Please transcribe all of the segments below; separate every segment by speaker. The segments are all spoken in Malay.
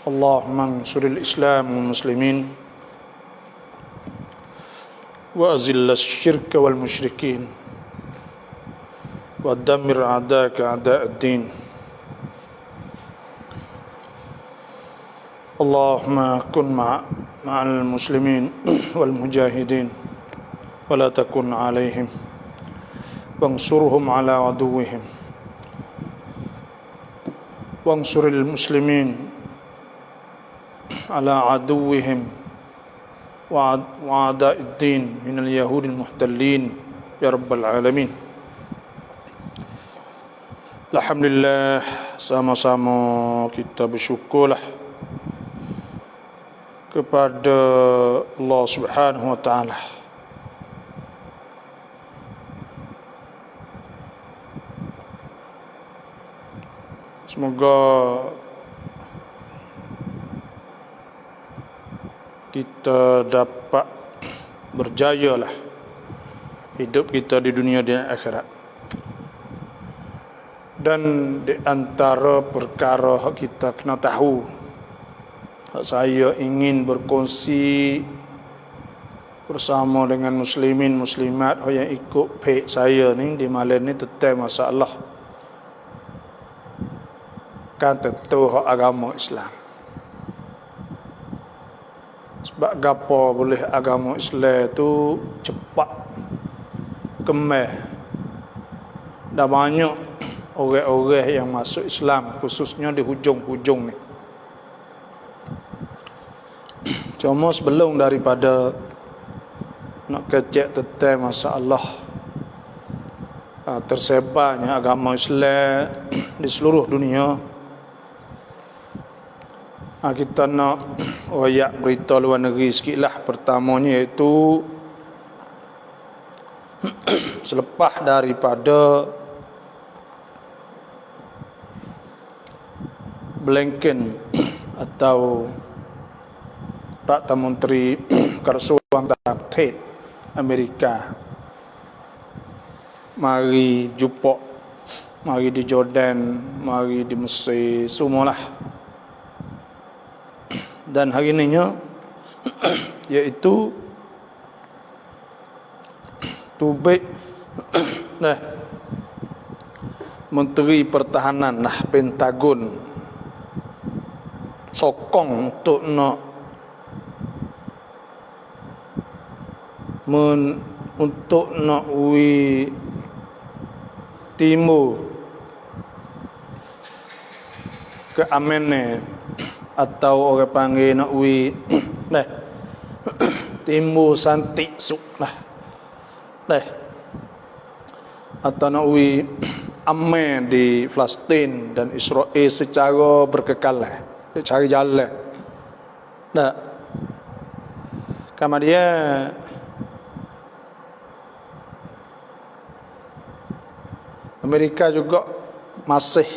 Speaker 1: اللهم انصر الإسلام والمسلمين وأذل الشرك والمشركين ودمر أعداءك أعداء الدين. اللهم كن مع المسلمين والمجاهدين ولا تكن عليهم وانصرهم على عدوهم وانصر المسلمين على عدوهم وأعداء الدين من اليهود المحتلين يا رب العالمين. Alhamdulillah, sama-sama kita bersyukurlah kepada Allah Subhanahu wa taala. Semoga kita dapat berjayalah hidup kita di dunia dan akhirat. Dan di antara perkara yang kita kena tahu, saya ingin berkongsi bersama dengan muslimin muslimat yang ikut page saya ni di malam ni tentang masalah kan tentu agama Islam. Sebab gapo boleh agama Islam tu cepat kemeh. Dah banyak orang-orang yang masuk Islam, khususnya di hujung-hujung ni. Cuma sebelum daripada nak kecek tentang masalah tersebarnya agama Islam di seluruh dunia, kita nak royak berita luar negeri sikit lah. Pertamanya iaitu selepas daripada Blinken atau Perdana Menteri Kerajaan Dalam Amerika mari jumpa, mari di Jordan, mari di Mesir, semualah. Dan hari ininya iaitu Tubik Menteri Pertahanan Pentagon sokong untuk nak timur ke Amene atau orang panggil nak timur santik suk atau nak aman di Palestin dan Israel secara berkekalan, cari jalan. Kemudian Amerika juga masih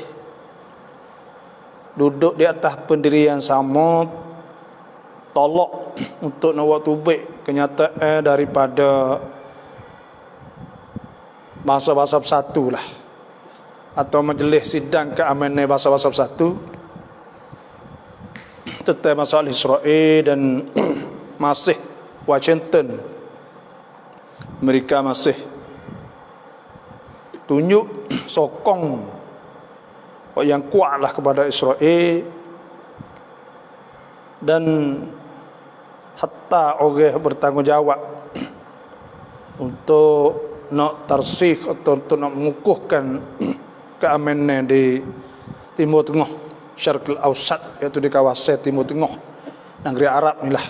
Speaker 1: duduk di atas pendirian sama, tolak untuk nak buat tubik kenyataan daripada Bangsa-Bangsa Bersatu lah, atau Majlis Sidang Keamanan Bangsa-Bangsa Bersatu tentang masalah Israel. Dan masih Washington, Amerika masih tunjuk sokong yang kuatlah kepada Israel. Dan hatta orang bertanggungjawab untuk nak tarsih atau untuk nak mengukuhkan keamanan di Timur Tengah, Syarqul Awsat, iaitu di kawasan Timur Tengah, negeri Arab ni lah.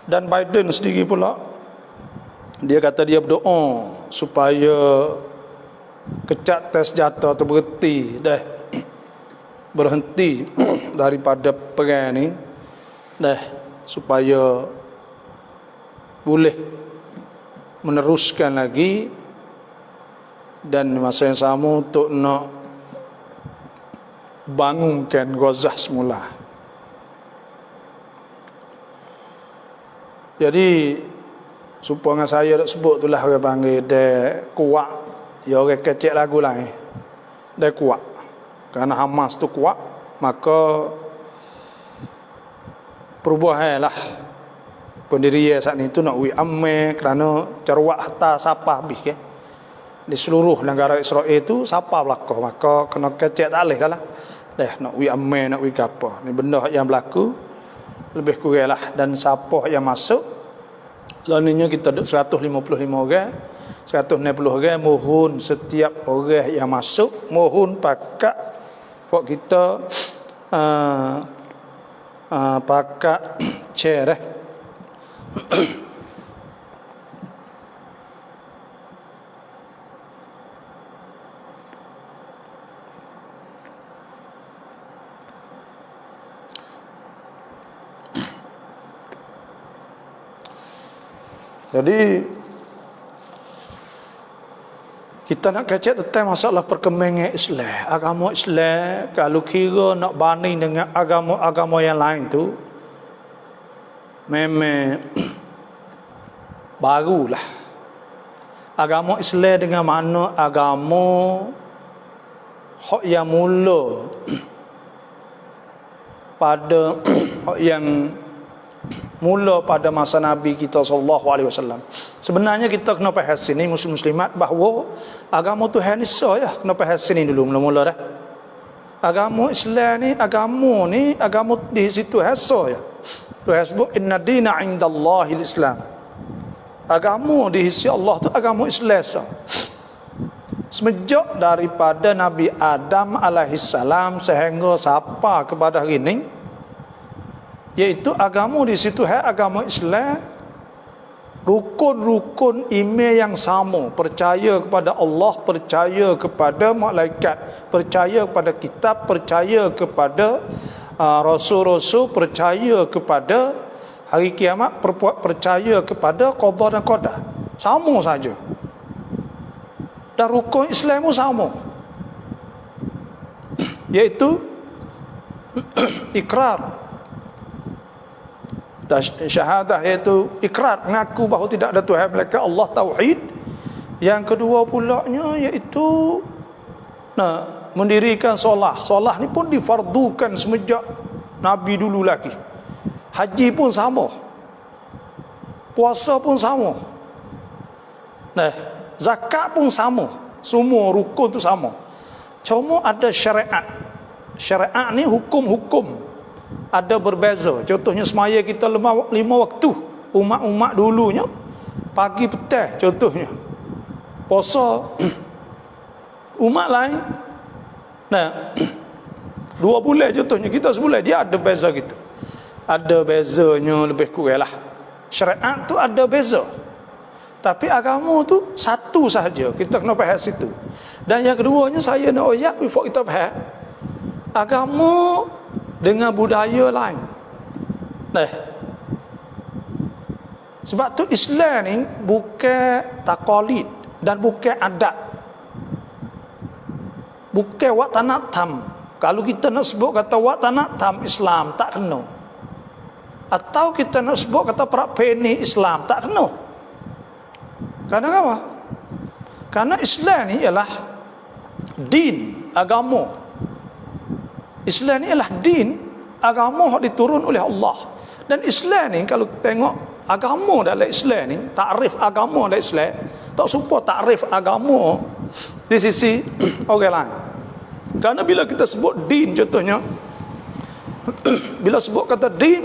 Speaker 1: Dan Biden sendiri pula, dia kata dia berdoa supaya kecak tes senjata tu berhenti daripada perang ni, supaya boleh meneruskan lagi, dan masa yang sama untuk nak bangunkan Gaza semula. Jadi supaya saya dak sebut itulah orang panggil de kuat. Ya orang kecek lagu lain. De kuat. Karena Hamas tu kuat, maka perubahan lah pendirian saat itu nak wi amme kerana carwak harta sapa habis ke di seluruh negara Israel itu sapa berlaku, maka kena kecek tak boleh lah nak wi amme nak wi apa ni benda yang berlaku lebih kurang lah. Dan siapa yang masuk laninya kita duk 155 orang 160 orang, mohon setiap orang yang masuk mohon pakat buat kita pakat share Jadi kita nak kecek tentang masalah perkembangan Islam. Agama Islam kalau kira nak banding dengan agama-agama yang lain tu memang barulah. Agama Islam dengan mana agama hak yang mula pada hak yang mula pada masa Nabi kita sallallahu alaihi wasallam. Sebenarnya kita kena faham sini muslim-muslimat bahawa agama Tuhan ni ya, kena faham sini dulu mula-mula dah. Agama Islam ni agama di situ hasa ya. Tuhan sebut inna dina indallahil Islam. Agama di sisi Allah tu agama Islam. Semenjak daripada Nabi Adam alaihissalam sehingga sampai kepada hari ini, iaitu agama di situ agama Islam, rukun-rukun iman yang sama, percaya kepada Allah, percaya kepada malaikat, percaya kepada kitab, percaya kepada rasul-rasul, percaya kepada hari kiamat, percaya kepada qada dan qadar. Sama saja. Dan rukun Islam pun sama. Iaitu ikrar. Syahadah iaitu ikrar, mengaku bahawa tidak ada Tuhan melainkan Allah, tauhid. Yang kedua pulaknya iaitu mendirikan solat. Solat ni pun difardukan semenjak Nabi dulu lagi. Haji pun sama. Puasa pun sama. Zakat pun sama. Semua rukun tu sama. Cuma ada syariat. Syariat ni hukum-hukum ada berbeza. Contohnya semaya kita lima waktu. Umat-umat dulunya pagi petang contohnya. Puasa umat lain 2 bulan contohnya, kita sebulan, dia ada beza gitu. Ada bezanya lebih kurang lah. Syariat tu ada beza. Tapi agama tu satu sahaja. Kita kena faham situ. Dan yang keduanya saya nak ayat before kita faham. Agama dengan budaya lain. Sebab tu Islam ni bukan taqalid dan bukan adat. Bukan watanatam. Kalau kita nak sebut kata watanatam Islam tak kena. Atau kita nak sebut kata prakpeni Islam tak kena. Karena apa? Karena Islam ni ialah din, agama. Islam ni ialah din, agama yang diturun oleh Allah. Dan Islam ni kalau tengok agama dalam Islam ni, takrif agama dalam Islam, tak serupa takrif agama di sisi orang lain. Karena bila kita sebut din contohnya, bila sebut kata din,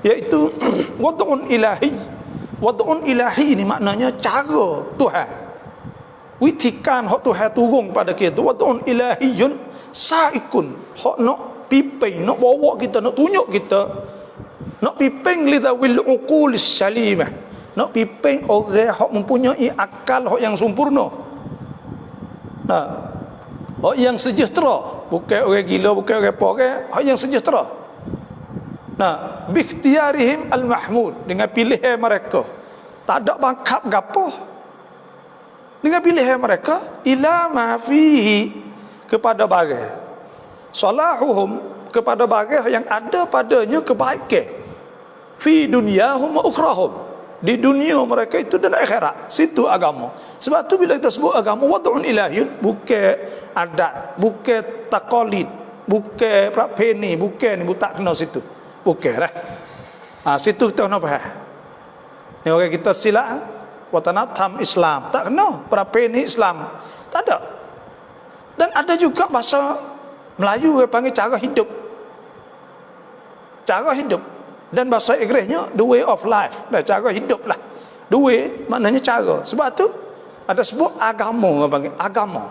Speaker 1: iaitu wad'un ilahi. Wad'un ilahi ni maknanya cara Tuhan. Witikan hak Tuhan turun pada kita. Wad'un ilahiyun sa'ikun. Hak nak piping, nak bawa kita, nak tunjuk kita. Nak piping lidawil uqulis salimah. Nak piping orang hak mempunyai akal hak yang sempurna. Hak yang sejahtera. Bukan orang gila, bukan orang orang, hak yang sejahtera. Bikhtiarihim al-mahmud, dengan pilihan mereka. Tak ada bangkap gapo. Dengan pilihan mereka ila ma fihi, kepada barang. Salahuhum, kepada barang yang ada padanya kebaikan. Fi dunyahum wa ukhrahum, di dunia mereka itu dan akhirat. Situ agama. Sebab tu bila kita sebut agama wad'un ilahiyun, bukan adat, bukan taqalid, bukan prapeni, bukan ni tak kena situ. Bukan lah. Situ kita kena faham. Ni orang kita silap watanatham Islam, tak kena prapeni Islam. Tak ada. Dan ada juga bahasa Melayu yang panggil cara hidup. Cara hidup. Dan bahasa Inggerisnya the way of life. Cara hidup lah. The way maknanya cara. Sebab tu ada sebut agama, orang panggil agama.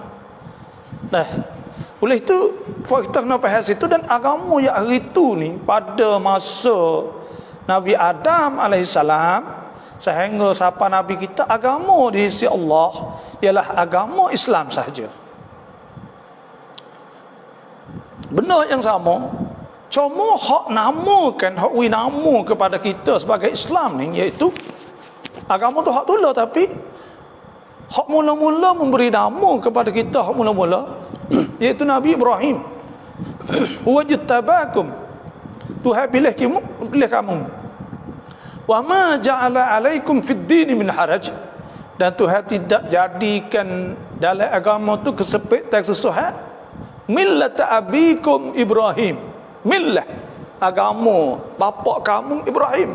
Speaker 1: Oleh itu kita kena faham situ. Dan agama yang hari tu ni pada masa Nabi Adam alaihissalam sehingga sampai Nabi kita, agama di sisi Allah ialah agama Islam sahaja. Benar yang sama. Cuma hak namakan, hak wi nama kepada kita sebagai Islam ni, iaitu agama tu hak tula, tapi hak mula-mula memberi nama kepada kita, hak mula-mula iaitu Nabi Ibrahim. Wajtabakum, Tuhan pilih kamu. Wa ma ja'ala alaikum fid din min haraj, dan Tuhan tidak jadikan dalam agama tu kesepitan kesusahan. Millata abikum Ibrahim, millah agama bapa kamu Ibrahim.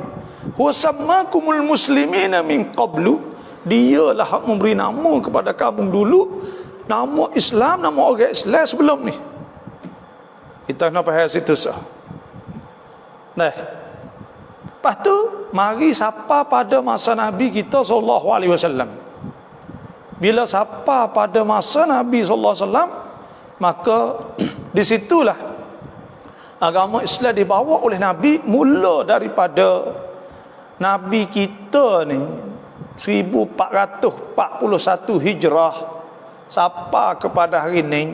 Speaker 1: Huwa sammakumul muslimina min qablu, dialah hak memberi nama kepada kamu dulu, nama Islam, nama orang Islam sebelum ni. Kita nak faham situ sah. Lepas tu mari sapa pada masa Nabi kita sallallahu alaihi wasallam. Bila sapa pada masa Nabi sallallahu alaihi wasallam, maka disitulah agama Islam dibawa oleh Nabi, mula daripada Nabi kita ni 1441 Hijrah sampai kepada hari ni.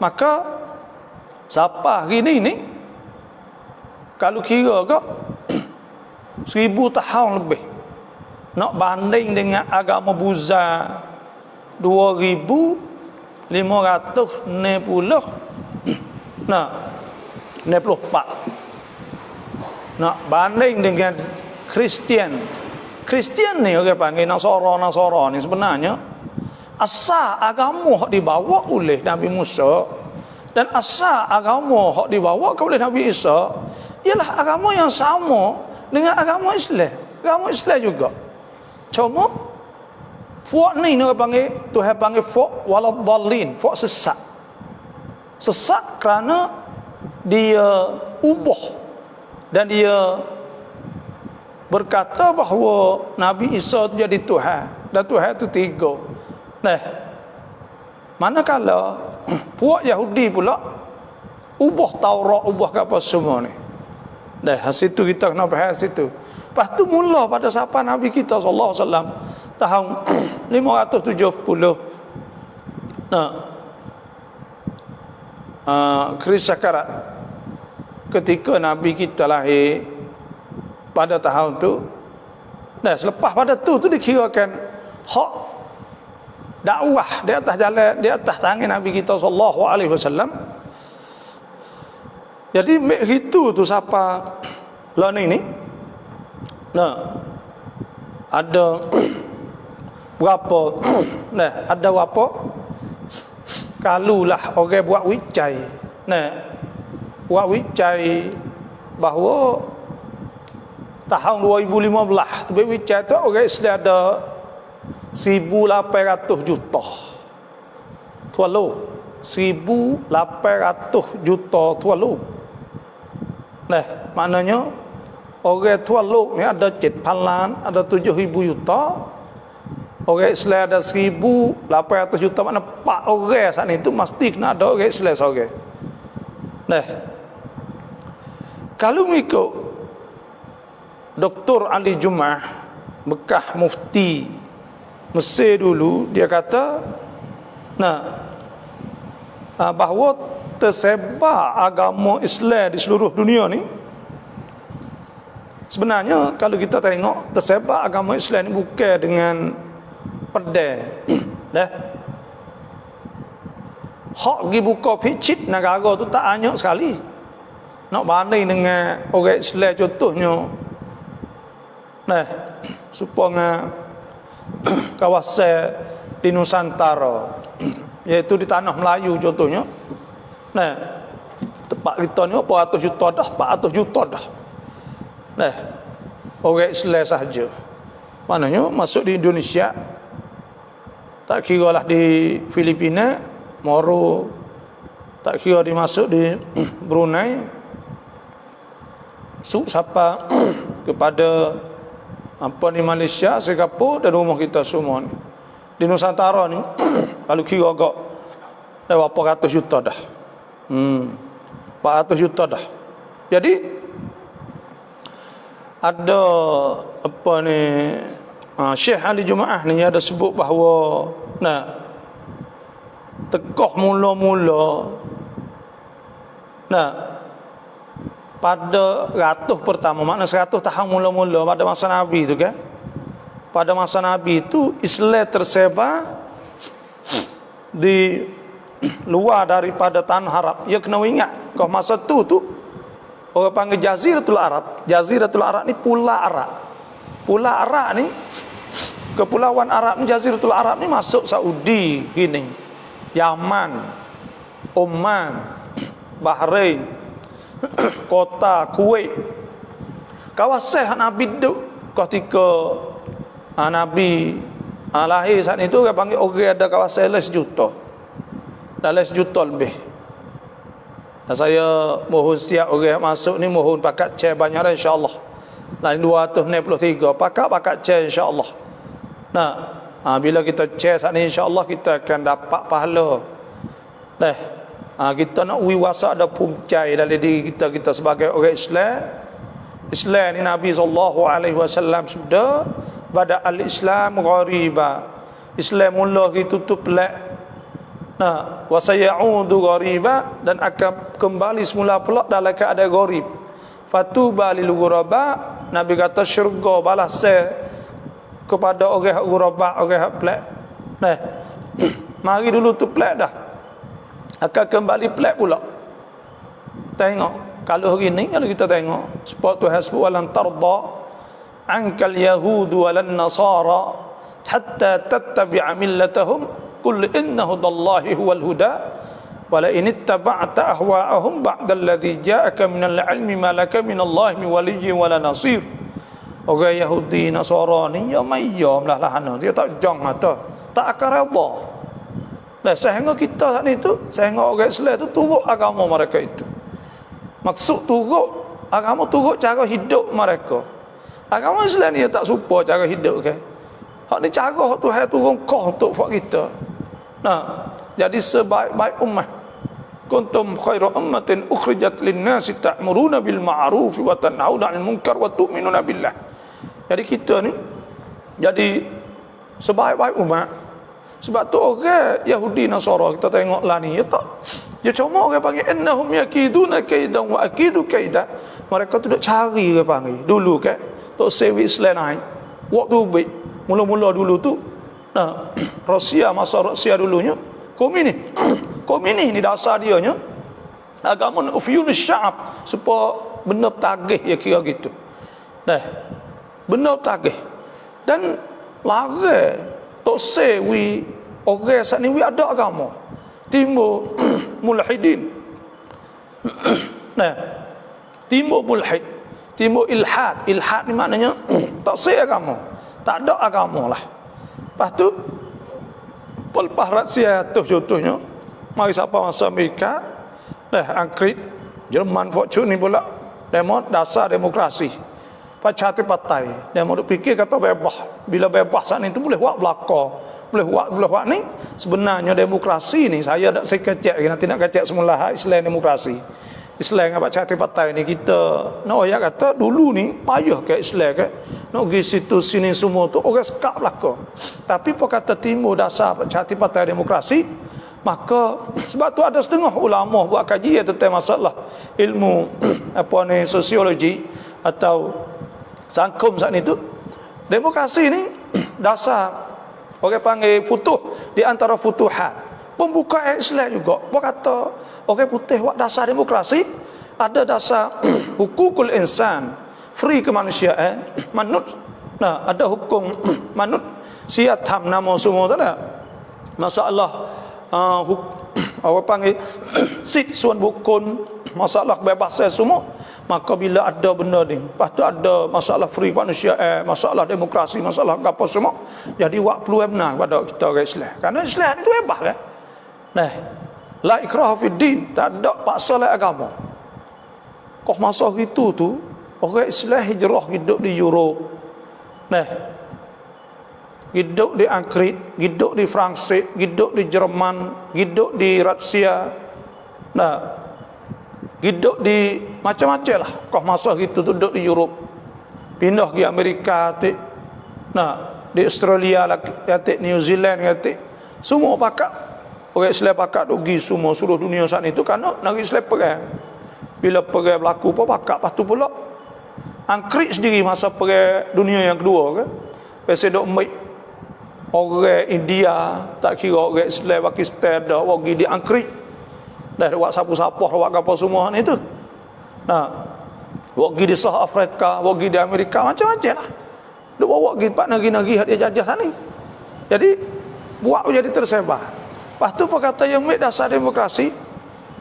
Speaker 1: Maka sampai hari ni kalau kira ke 1000 tahun lebih. Nak banding dengan agama Buza 24. Nak banding dengan Kristian ni orang panggil Nasara ni, sebenarnya asal agama hak dibawa oleh Nabi Musa dan asal agama hak dibawa oleh Nabi Isa ialah agama yang sama dengan agama Islam. Agama Islam juga. Cuma fuak ni orang panggil, Tuhan panggil fuak waladhdallin, fuak sesat. Sesat kerana dia ubah dan dia berkata bahawa Nabi Isa itu jadi Tuhan dan Tuhan itu tiga. Manakala puak Yahudi pula ubah Taurat, ubah apa semua ni. Situ kita kena faham situ. Lepas tu mula pada siapa Nabi kita sallallahu alaihi wasallam tahun 570. Keris sakarat ketika Nabi kita lahir pada tahun tu. Selepas pada tu dikirakan hak dakwah di atas jalan, di atas tangan Nabi kita sallallahu alaihi wasallam. Jadi itu tu siapa lah ni. Ada berapa ada berapa kalulah orang buat wicai. Buat wicai bahawa tahun 2015 tu wicai tu orang Islam ada 1,800 juta. Tualu 1,800 juta tualu. Maknanya orang tualu ni ada 7,000 ada 7,000 juta. Orang Islam ada 1,800 juta, makna 4 orang saat ni tu mesti kena ada orang Islam seorang. Kalau mengikut Dr. Ali Jummah, bekas mufti Mesir dulu, dia kata bahawa tersebar agama Islam di seluruh dunia ni, sebenarnya kalau kita tengok tersebar agama Islam ni bukan dengan pedai. Hak pergi buka picit negara tu tak banyak sekali. Nak banding dengan orang Islam contohnya Nah, supaya kawasan di Nusantara, yaitu di tanah Melayu contohnya. Nah, tempat kita ni 400 juta dah, 400 juta dah. Nah, orang Islam sahaja. Maknanya masuk di Indonesia, tak kira lah di Filipina, Moro, tak kira dimasuk di Brunei, siapa kepada apa di Malaysia, Singapura dan rumah kita semua ni. Di Nusantara ni kalau kira agak dah berapa ratus juta dah. 400 juta dah. Jadi ada apa ni Syekh Ali Jumaah ni ada sebut bahawa tekoh mula-mula pada ratus pertama, makna 100 tahun mula-mula pada masa Nabi tu kan. Pada masa Nabi itu Islam tersebar di luar daripada tanah Arab. Ya kena ingat, kau masa tu orang panggil Jaziratul Arab. Jaziratul Arab ni Pulau Arab. Pulau Arab ni, kepulauan Arab ni, Jaziratul Arab ni masuk Saudi gini, Yaman, Oman, Bahrain, kota Kuwait. Kawasan Nabi duduk ketika Nabi lahir saat itu, orang panggil orang ada kawasan 11 juta. Dah 11 juta lebih. Dan saya mohon setiap orang masuk ni mohon pakat chair banyak dah insya-Allah. Lain 293 pakat chair insya-Allah. Bila kita chair saat ni insya-Allah kita akan dapat pahala. Kita nak wiwasa ada puncai dalam diri kita sebagai orang Islam. Islam ni Nabi SAW sudah bada al-Islam ghariba. Islam mula ditutup pelak. Wa sayaudu ghariba, dan akan kembali semula pula dalam keadaan gharib. Fatuba lil ghuraba, Nabi kata syurga balas kepada orang ghuraba, orang pelak. Mari dulu tu pelak dah, akan kembali pelak pula. Tengok kalau hari ni, kalau kita tengok sebab Tuhan sebut walan tarda ankal yahudu walan nasara hatta tattabi'a millatahum qul inna hudallahi huwal huda wala in ittaba'ta ahwa'ahum ba'da alladhi ja'aka minal ilmi ma laka minallahi min waliyyin wala nasir. Orang Yahudi Nasara ni ya mayam lah lahana, dia tak jang mata, tak akan redha. Sehingga kita saat ni tu, sehingga orang Islam tu turut agama mereka itu. Maksud turut agama, turut cara hidup mereka. Agama Islam ni tak serupa cara hidup kan. Hak ni cara hak Tuhan turun kau untuk buat kita. Jadi sebaik-baik ummah. Kuntum khairu ummatin ukhrijat lin-nasi ta'muruna bil ma'ruf wa tanhauna 'anil munkar wa tu'minuna billah. Jadi kita ni jadi sebaik-baik umat. Sebab tu orang Yahudi Nasara kita tengoklah ni ya tak. Dia cuma orang panggil innahum yakiduna kaidan wa akidu kaida. Mereka tu duk cari orang panggil. Dulu kan tok sewi Islam naik. Waktu baik mula-mula dulu tu Rusia, masa Rusia dulunya komunis ni dasar dia nya agama ufyunus sya'ab, supaya benar tagih ya kira gitu. Benar tagih dan lari tok sewi orang saat ni ada agama timbul mulhidin. Timbul mulhid, timbul ilhad. Ilhad ni maknanya tak sah agama, tak ada agama lah. Lepas tu pelepas Rusia tu contohnya, mari siapa masa Amerika, Angkrit, Jerman, Fortune ni pula demo dasar demokrasi. Pacati partai demo duk fikir kata bebas. Bila bebas saat ni tu boleh buat belaka, boleh buat ni. Sebenarnya demokrasi ni saya tak sekecek nanti nak kecek semula Islam demokrasi. Islam apa cati partai ni kita nak ayat kata dulu ni payah ke Islam ke nak pergi situ sini semua tu orang sekap belaka. Tapi apa kata timur dasar cati partai demokrasi, maka sebab tu ada setengah ulama buat kajian tentang masalah ilmu apa ni sosiologi atau sangkum saat ni tu. Demokrasi ni dasar orang panggil futuh, di antara futuhat pembukaan Islam juga. Apa kata orang putih buat dasar demokrasi, ada dasar hukukul insan, free kemanusiaan, Nah, ada hukum manut siat ham nama semua tak ada. Masalah apa panggil sit suan bukun, masalah kebebasan semua. Maka bila ada benda ni, lepas tu ada masalah free manusia, masalah demokrasi, masalah apa semua, jadi wak perlu benar pada kita orang Islam. Kerana Islam itu bebas kan. Nah, la ikraha fid din, tak ada paksa dalam agama. Kau masa gitu tu orang Islam hijrah hidup di Europe. Nah, hidup di Angkrit, hidup di Prancis, hidup di Jerman, hidup di Rusia. Nah, hidup di macam-macam lah. Kau masa gitu tu duduk di Europe, pindah ke Amerika, nah di Australia lah, New Zealand, semua pakat. Orang Islam pakat pergi semua seluruh dunia saat itu kerana negeri Islam perang. Bila perang berlaku pun pakat. Lepas tu pula Angkrit sendiri masa perang dunia yang kedua kan, pasal dok mai orang India, tak kira orang Islam Pakistan dah pergi di Angkrit. Dah buat sapu-sapu, buat apa semua ni tu. Nah, pergi di South Africa, pergi di Amerika, macam-macam lah. Dia bawa pergi empat negeri-negeri dia jajah sana. Jadi buat jadi tersebar. Lepas tu perkata yang dasar demokrasi,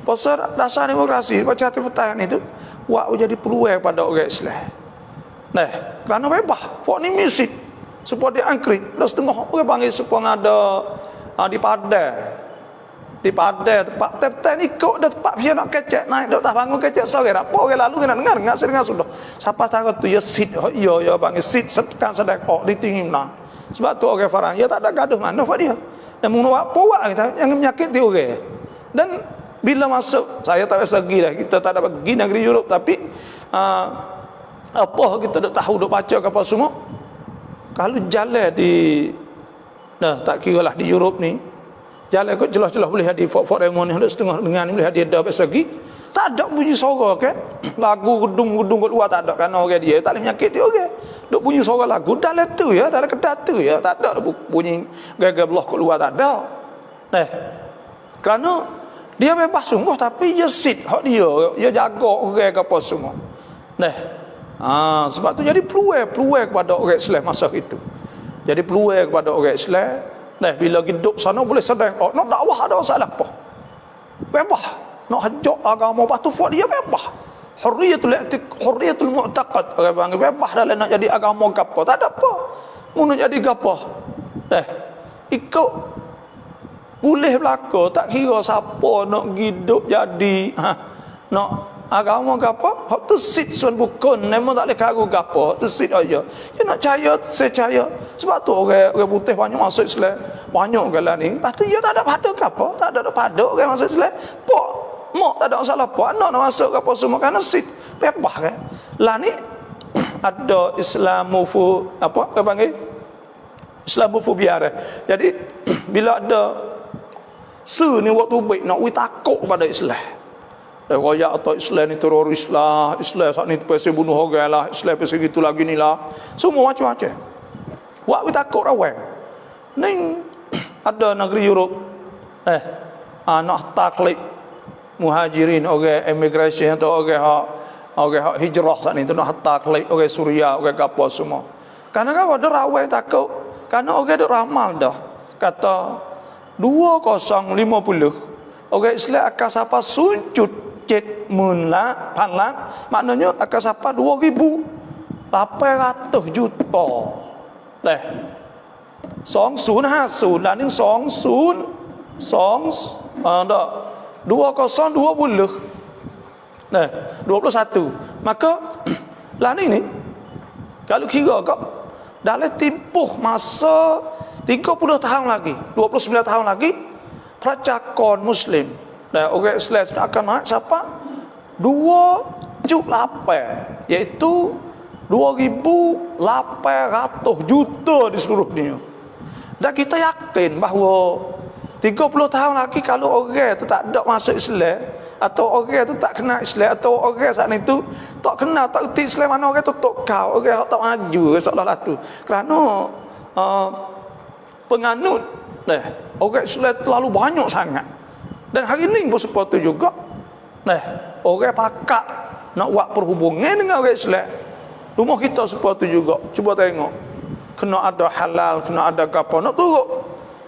Speaker 1: pasal dasar demokrasi baca hati pertahanan itu buat jadi peluang pada orang Islam. Nah, kerana bebas, fok ni misit supaya dia Angkrit. Dah setengah orang panggil supaya ada di Padang. Di Padang tempat tep-tep ni ikut dah tempat dia nak kecek naik dak tak bangun kecek sore apa orang lalu kena dengar sering sudah siapa tahu tu ya sit ya panggil sit sekan sedek di tinggi nah sebab tu orang farang ya tak ada gaduh mana pak dia dan mun apa kita yang menyakiti orang dan bila masuk saya tak biasa pergi dah kita tak ada pergi negeri Europe tapi apa kita dak tahu dak baca apa semua kalau jalan di tak kira lah di Europe ni jalan kot jelas-jelas boleh hadir Fort Raymond ni setengah dengan ni boleh hadir dah persegi tak ada bunyi suara ke lagu gedung-gedung kat luar tak ada kerana orang dia tak boleh menyakiti orang duk bunyi suara lagu dalam tu ya dalam kedai tu ya tak ada bunyi gaya-gaya belah kat luar tak ada nah kerana dia bebas sungguh tapi dia sit hak dia jaga orang ke apa semua nah sebab tu jadi peluang kepada orang Islam masa itu jadi peluang kepada orang Islam. Nah, bila hidup sana boleh sedang nak dakwah ada masalah apa. Bebas. Nak hajak agama patu fak dia bebas. Hurriyatul mu'taqad. Orang panggil bebas dalam nak jadi agama gapo. Tak ada apa. Mun nak jadi gapo. Ikut boleh berlaku tak kira siapa nak hidup jadi nak agama gapo hak tu sit suan bukun memang tak boleh kagu gapo tu sit aja dia nak percaya saya percaya sebab tu orang putih banyak masuk Islam banyak galah ni lepas tu dia tak ada pada gapo tak ada pada orang masuk Islam pok mak tak ada masalah pok anak nak masuk gapo semua kerana sit bebas kan lah ni ada Islamofu apa panggil Islamofobia dah jadi bila ada ni waktu baik nak takut kepada Islam royak atau Islam ni teroris lah Islam saat ni pasal bunuh orang lah Islam pasal gitu lagi ni lah semua macam-macam buat kita takut rawang ni ada negeri Europe nak taklid muhajirin orang immigration atau orang hijrah saat ni tu nak taklid orang Suria orang apa semua kerana kan ada rawang takut kerana orang ada ramal dah kata 2050 orang Islam akan siapa suncut munlah panlang maknanya akan sampai 2,800 juta dah 2050 dan ini 2020 nah 21 maka lah ni kalau kira kau dalam tempoh masa 30 tahun lagi 29 tahun lagi percakon Muslim dan orang Islam akan naik siapa 2,8 iaitu 2,800 juta di seluruh dunia dan kita yakin bahawa 30 tahun lagi kalau orang tu tak ada masuk Islam atau orang tu tak kenal Islam atau orang saat itu tak kenal tak erti Islam mana orang tu tok kau orang tak maju seolah-olah tu kerana penganut orang Islam terlalu banyak sangat dan hari ini pun seperti juga orang pakat nak buat perhubungan dengan orang Islam rumah kita seperti juga cuba tengok kena ada halal, kena ada gapo, nak turut.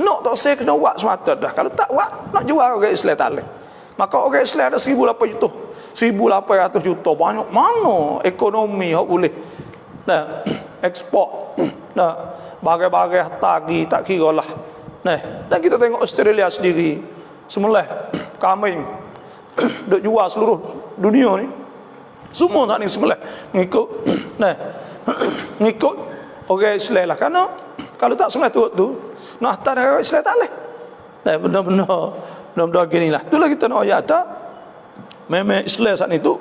Speaker 1: Nak tak saya kena buat semata dah. Kalau tak buat, nak jual orang Islam tak boleh. Maka orang Islam ada 1,800 juta. 1,800 juta banyak mana ekonomi hak boleh. Nah, ekspor. Nah, bagai-bagai harta tak kira lah. Nah, dan kita tengok Australia sendiri. Semula kambing duk jual seluruh dunia ni. Semua tak ni semula mengikut. Nah, mengikut orang Islam lah. Karena kalau tak semula tu nak hantar orang Islam tak boleh. Nah, benar-benar gini lah. Itulah kita nak ayat tak. Memang Islam saat itu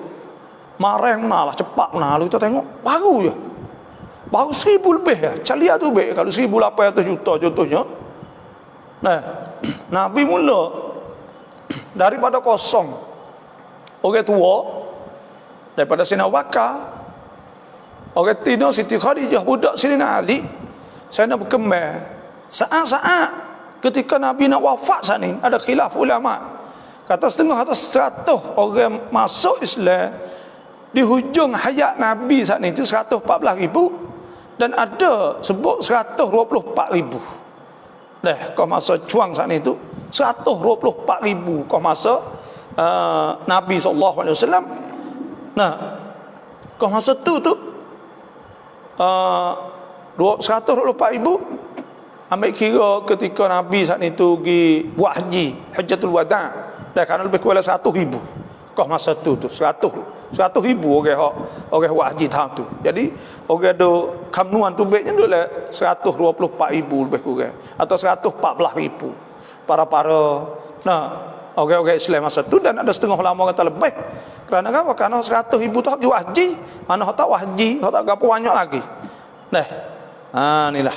Speaker 1: marang lah, cepat lalu kita tengok baru je. Baru 1,000 lebih ya. Calia tu baik kalau 1,800 juta contohnya. Nah, Nabi mula daripada kosong. Orang tua daripada Sayyidina Abu Bakar, orang tina Siti Khadijah, budak Sayyidina Ali, Sayyidina berkembang. Saat-saat ketika Nabi nak wafat saat ni, ada khilaf ulama. Kata setengah atau 100 orang masuk Islam di hujung hayat Nabi saat ni itu 114,000, dan ada sebut 124,000. Kau masa cuang saat ni itu 124,000 kau masa Nabi SAW. Nah, kau masa tu 124,000. Ambil kira ketika Nabi saat itu pergi buat haji, Hajjatul Wada', dah kerana lebih kurang 1,000. Kau masa tu 100,000 orang buat haji tahun tu. Jadi orang ada kamnuan tu baiknya dulu 124,000 lebih kurang, atau 114,000 para orang-orang Islam masa tu. Dan ada setengah ulama kata lebih. Kerana apa? Kerana 100,000 tu buat haji, mana hak tak buat haji, hak tak gapo banyak lagi. Inilah.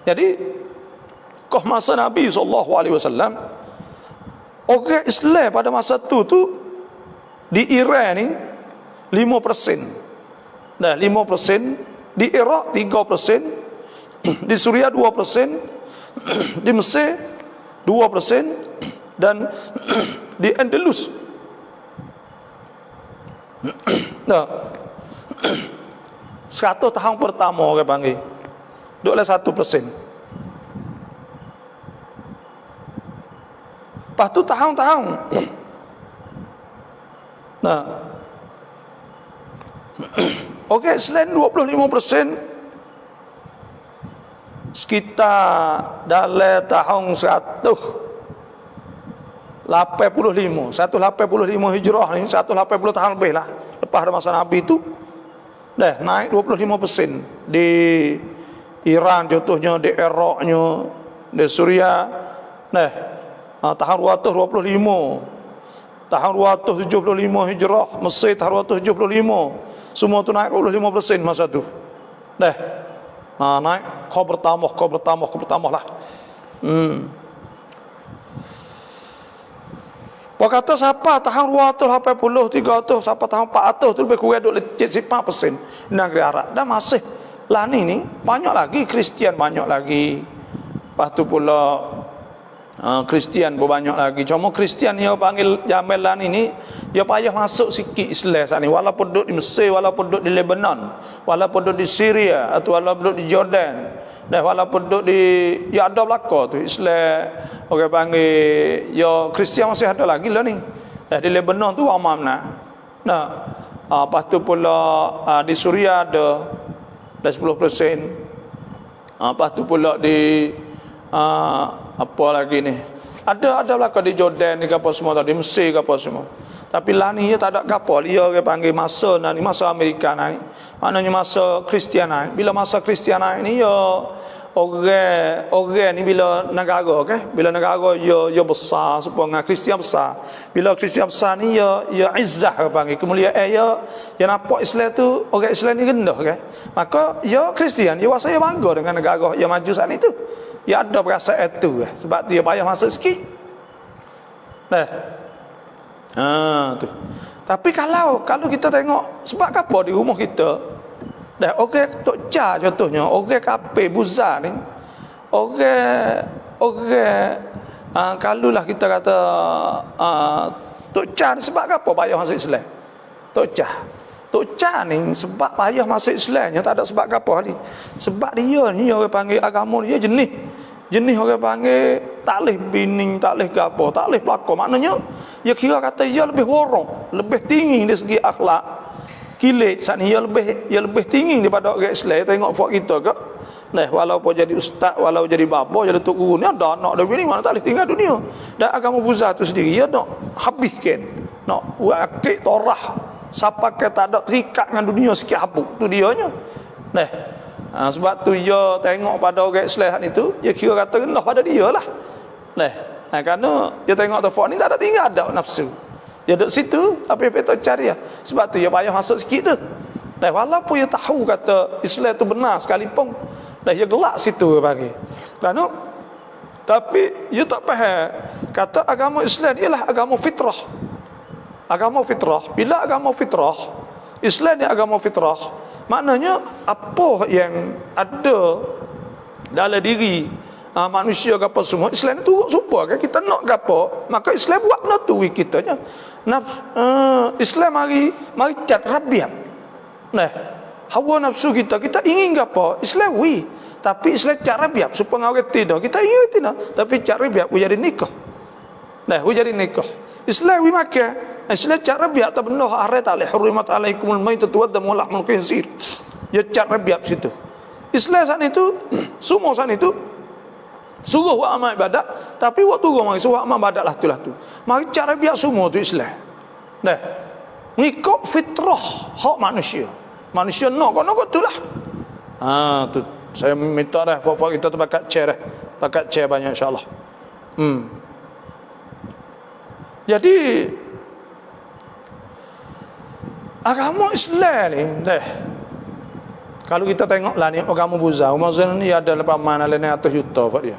Speaker 1: Jadi kau masa Nabi SAW, orang Islam pada masa tu di Iran ni 5%. 5%, di Iraq 3%, di Suria 2%, di Mesir 2%, dan di Andalus 100 tahun pertama orang panggil duduklah 1%. Lepas tu tahun-tahun okey, selain 25%, sekitar dalam tahun 185 Hijrah ni, 180 tahun lebih lah lepas ada masa Nabi tu, naik 25%. Di Iran contohnya, di Iraqnya, di Suria, tahun 225, tahun 275 Hijrah, Mesir tahun 275, semua tu naik 25% masa tu. Naik kau bertambah lah. Pak kata siapa tahun 280, 300, siapa tahun 400 tu lebih kurang duk lecet 5% negeri Arab. Dan masih lah ni banyak lagi Kristian, banyak lagi. Lepas tu pula Kristian pun banyak lagi. Cuma Kristian yang panggil Jamelan ini, dia payah masuk sikit Islam saat ni. Walaupun duduk di Mesir, walaupun duduk di Lebanon, walaupun duduk di Syria, atau walaupun duduk di Jordan, dan walaupun duduk di, ya ada belaka tu Islam, orang panggil, ya Kristian masih ada lagi lah ni. Di Lebanon tu Amam lepas tu pula di Suria ada 10%. Lepas tu pula di apa lagi ni, ada belaka di Jordan ni apa semua, di Mesir apa semua. Tapi lah ni dia tak ada apa, dia orang panggil masa ni, masa Amerika naik, maknanya masa Kristian naik. Bila masa Kristian naik ni, ya orang ni bila negara, bila negara ya besar, supaya Kristian besar. Bila Kristian besar ni ya izzah orang panggil, kemuliaan ya nampak Islam tu, orang Islam ni rendah, maka ya Kristian, ya wasa ya bangga dengan negara yang maju saat itu. Ya ada perasaan itu, sebab dia payah masuk sikit. Tu. Tapi kalau kita tengok, sebab apa di rumah kita, orang Tok Cha contohnya, orang kafir Buza ni, orang kalulah kita kata Tok Cha ni, sebab apa payah masuk Islam? Tok Cha Tok Cha ni sebab payah masuk Islamnya tak ada sebab apa ni. Sebab dia ni orang panggil agama dia jenis orang panggil tak leh bining, tak leh gapo, tak leh pelakon. Maknanya dia kira kata dia lebih warong, lebih tinggi dari segi akhlak. Kilet saat ni dia lebih tinggi daripada orang Islam. Tengok buat kita ke. Nah, walaupun jadi ustaz, walau jadi bapa, jadi tok guru ni ada anak dia bini mana tak leh tinggal dunia. Dan agama Buddha tu sendiri dia nak habiskan, nak buat akid torah. Siapa ke tak ada terikat dengan dunia sikit habuk tu dianya. Nah, sebab tu dia tengok pada orang Islam itu, dia kira kata rendah pada dia lah. Nah, kerana dia tengok tafak ni tak ada tinggal ada nafsu. Dia duduk situ, apa-apa tak cari lah. Sebab tu dia payah masuk sikit tu. Nah, walaupun dia tahu kata Islam tu benar sekalipun, dah dia gelak situ bagi. Kerana tapi dia tak faham kata agama Islam ialah agama fitrah. Agama fitrah. Bila agama fitrah, Islam ni agama fitrah, maknanya apa yang ada dalam diri manusia ke apa semua, Islam ni turut supaya kan kita nak ke apa, maka Islam buat benda tu kita nya. Islam mari cat rabiat. Nah, hawa nafsu kita ingin ke apa, Islam tapi Islam cat rabiat supaya orang tidak. Kita ingin tidak, tapi cat rabiat jadi nikah. Nah, jadi nikah. Islam makan Islam cara biar tak benar aret alih hurimat alaikumul maitatu waddamu lahmul khinzir. Ya cara biar situ. Islam saat itu semua saat itu suruh buat amal ibadat, tapi waktu gua mari suruh amal ibadat lah tu. Mari cara biar semua tu Islam. Nah, ngikut fitrah hak manusia. Manusia nak tu lah. Tu saya minta dah bapak kita tu bakat chair dah. Bakat chair banyak insya-Allah. Jadi agama Islam ni kalau kita tengok lah ni agama Buddha, Umar Zain ni ada lepas mana le 100 juta buat dia.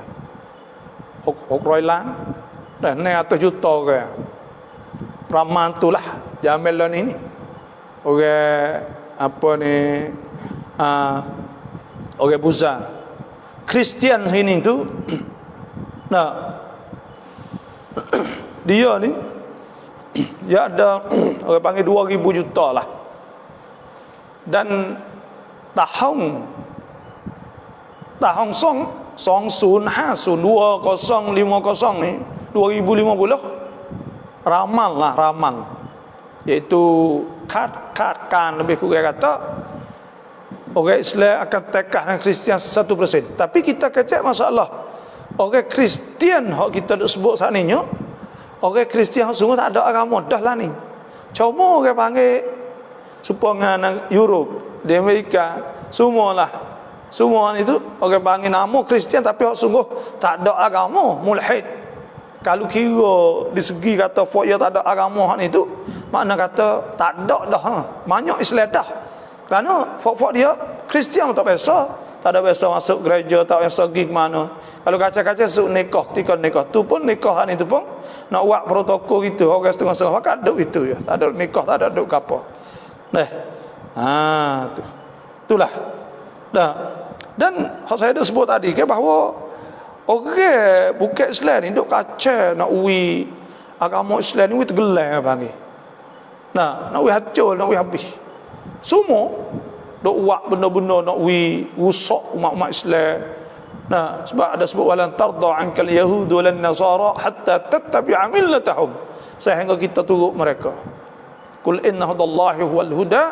Speaker 1: Hok dan 100 juta ke. Praman tu lah jamel lah ni. Orang apa ni orang Buddha. Kristian sini tu nah dia ni dia ada orang panggil 2000 juta lah. Dan tahun 2050 ni 2050 ramal iaitu kan lebih kurang kata orang Islam akan tekah dengan Kristian 1%. Tapi kita kecek masalah orang Kristian hak kita duk sebut saat ni orang Kristian sungguh tak ada agama dah lah ni. Cuma orang panggil supaya dengan Europe, di Amerika, semua itu orang panggil nama Kristian tapi hak sungguh tak ada agama, mulhid. Kalau kira di segi kata dia tak ada agama hak ni tu, makna kata tak ada dah. Banyak Islam dah. Kerana fok dia Kristian tak biasa, tak ada biasa masuk gereja, tak biasa pergi ke mana. Kalau kaca-kaca suk nikah, ketika nikah tu pun nikah ni tu pun nak buat protokol gitu, orang setengah-setengah pakat duk itu ya. Tak ada nikah, tak ada duk apa. Itulah. Dan hak saya dah sebut tadi ke bahawa orang bukan Islam ni duk kaca nak uwi agama Islam ni tergelar panggil. Nak uwi hancur, nak uwi habis. Semua duk buat benda-benda nak uwi rusak umat-umat Islam. Sebab ada sebut walan tarda ankal yahud walan nasara hatta tattabi'a millatahum, sehingga kita turut mereka. Qul inna hudallahi huwal huda,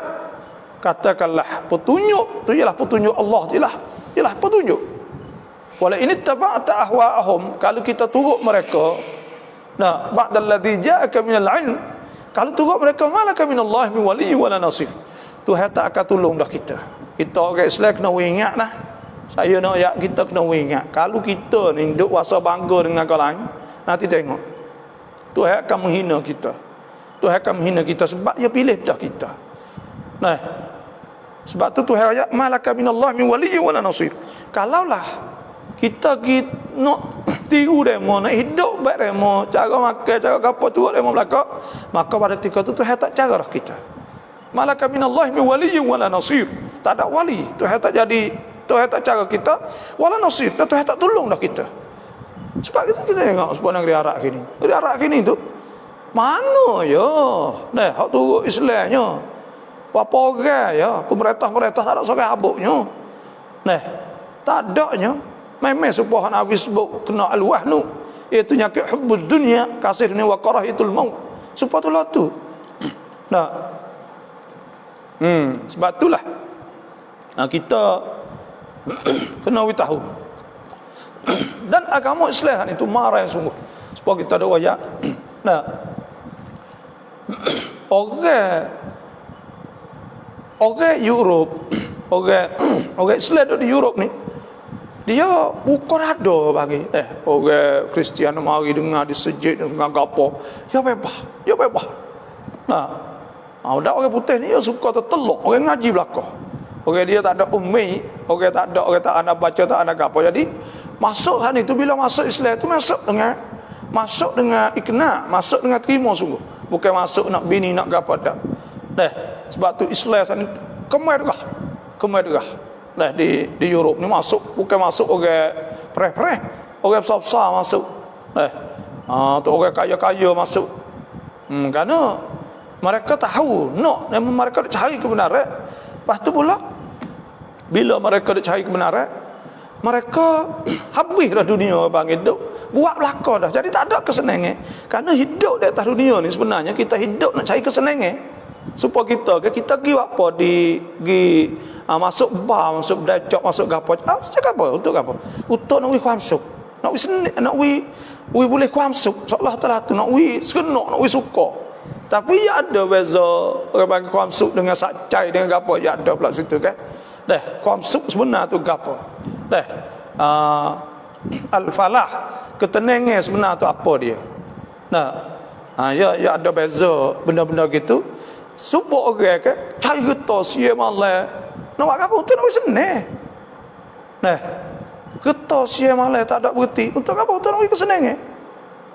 Speaker 1: katakanlah petunjuk tu ialah petunjuk Allah, ialah petunjuk. Wala in ittaba'ta ahwa'ahum, kalau kita turut mereka ba'dal ladzi ja'aka minal 'ilm, kalau turut mereka malaka minallahi min waliyyin wala nasir, Tuhan tak akan tolong dah kita. Kita orang Islam kena ingat lah. Saya nak ayat kita kena ingat, kalau kita ni duk rasa bangga dengan orang lain, nanti tengok Tuhan akan menghina kita. Tuhan akan menghina kita sebab dia pilih dah kita. Sebab tu Tuhan ayat malaka minallahi min waliyyin wala nasir. Kalaulah kita nak tiru demo, nak hidup baik demo, cara makan, cara apa turut demo belaka, maka pada ketika tu Tuhan tak cara dah kita. Malaka minallahi min waliyyin wala nasir. Tak ada wali, Tuhan tak jadi, Tuhan tak cara kita, wala nasir, Tuhan tak tolong dah kita. Sebab kita tengok sebab negeri Arab kini tu mana ya hak turut Islamnya. Apa orang ya, pemerintah-pemerintah tak ada seorang habuknya. Nah, tak adanya. Memang supaya Nabi sebut kena alwah nu. Iaitu nyakit hubbud dunia, kasih dunia wa karahitul maut. Supaya itulah tu. Nah. Sebab itulah kita kena tahu. Dan agama Islam itu marah yang sungguh. Supaya kita ada wajah. Nah. Orang Europe, orang Islam di Europe ni, dia bukan ada bagi orang Kristian mari dengar di sejid dengan apa. Ya bebas. Nah, orang putih ni dia suka tertelok, orang ngaji belakang. Orang dia tak ada ummi, orang tak ada baca, tak ada apa. Jadi masuk sana itu bila masuk Islam itu masuk dengan ikhna, masuk dengan terima sungguh. Bukan masuk nak bini nak apa dak. Sebab tu Islam sana kemai derah. Di Europe ni masuk bukan masuk orang preh-preh, orang besar-besar masuk. Tu orang kaya-kaya masuk. Kerana mereka tahu mereka nak cari kebenaran. Lepas tu pula bila mereka nak cari kebenaran, mereka habis dah dunia bang hidup. Buat belaka dah. Jadi tak ada kesenangan. Kerana hidup di atas dunia ni sebenarnya kita hidup nak cari kesenangan. Supaya kita pergi apa masuk bar, masuk berdacok, masuk gapo. Cakap apa? Untuk apa? Untuk nak wi kuam suk. Nak wi senang, nak wi boleh kuam suk. Seolah taala tu nak wi seronok, nak wi suka. Tapi ya ada beza orang bagi kuam suk dengan sakcai dengan gapo ya ada pula situ kan. Kuam suk sebenar tu gapo. Al-falah, ketenangan sebenar tu apa dia? Ya ada beza benda-benda gitu. Supaya orang ke cari getah sia malam. Nak buat apa? Untuk nak senang. Getah sia malam tak ada berhenti. Untuk apa? Untuk nak kesenangan.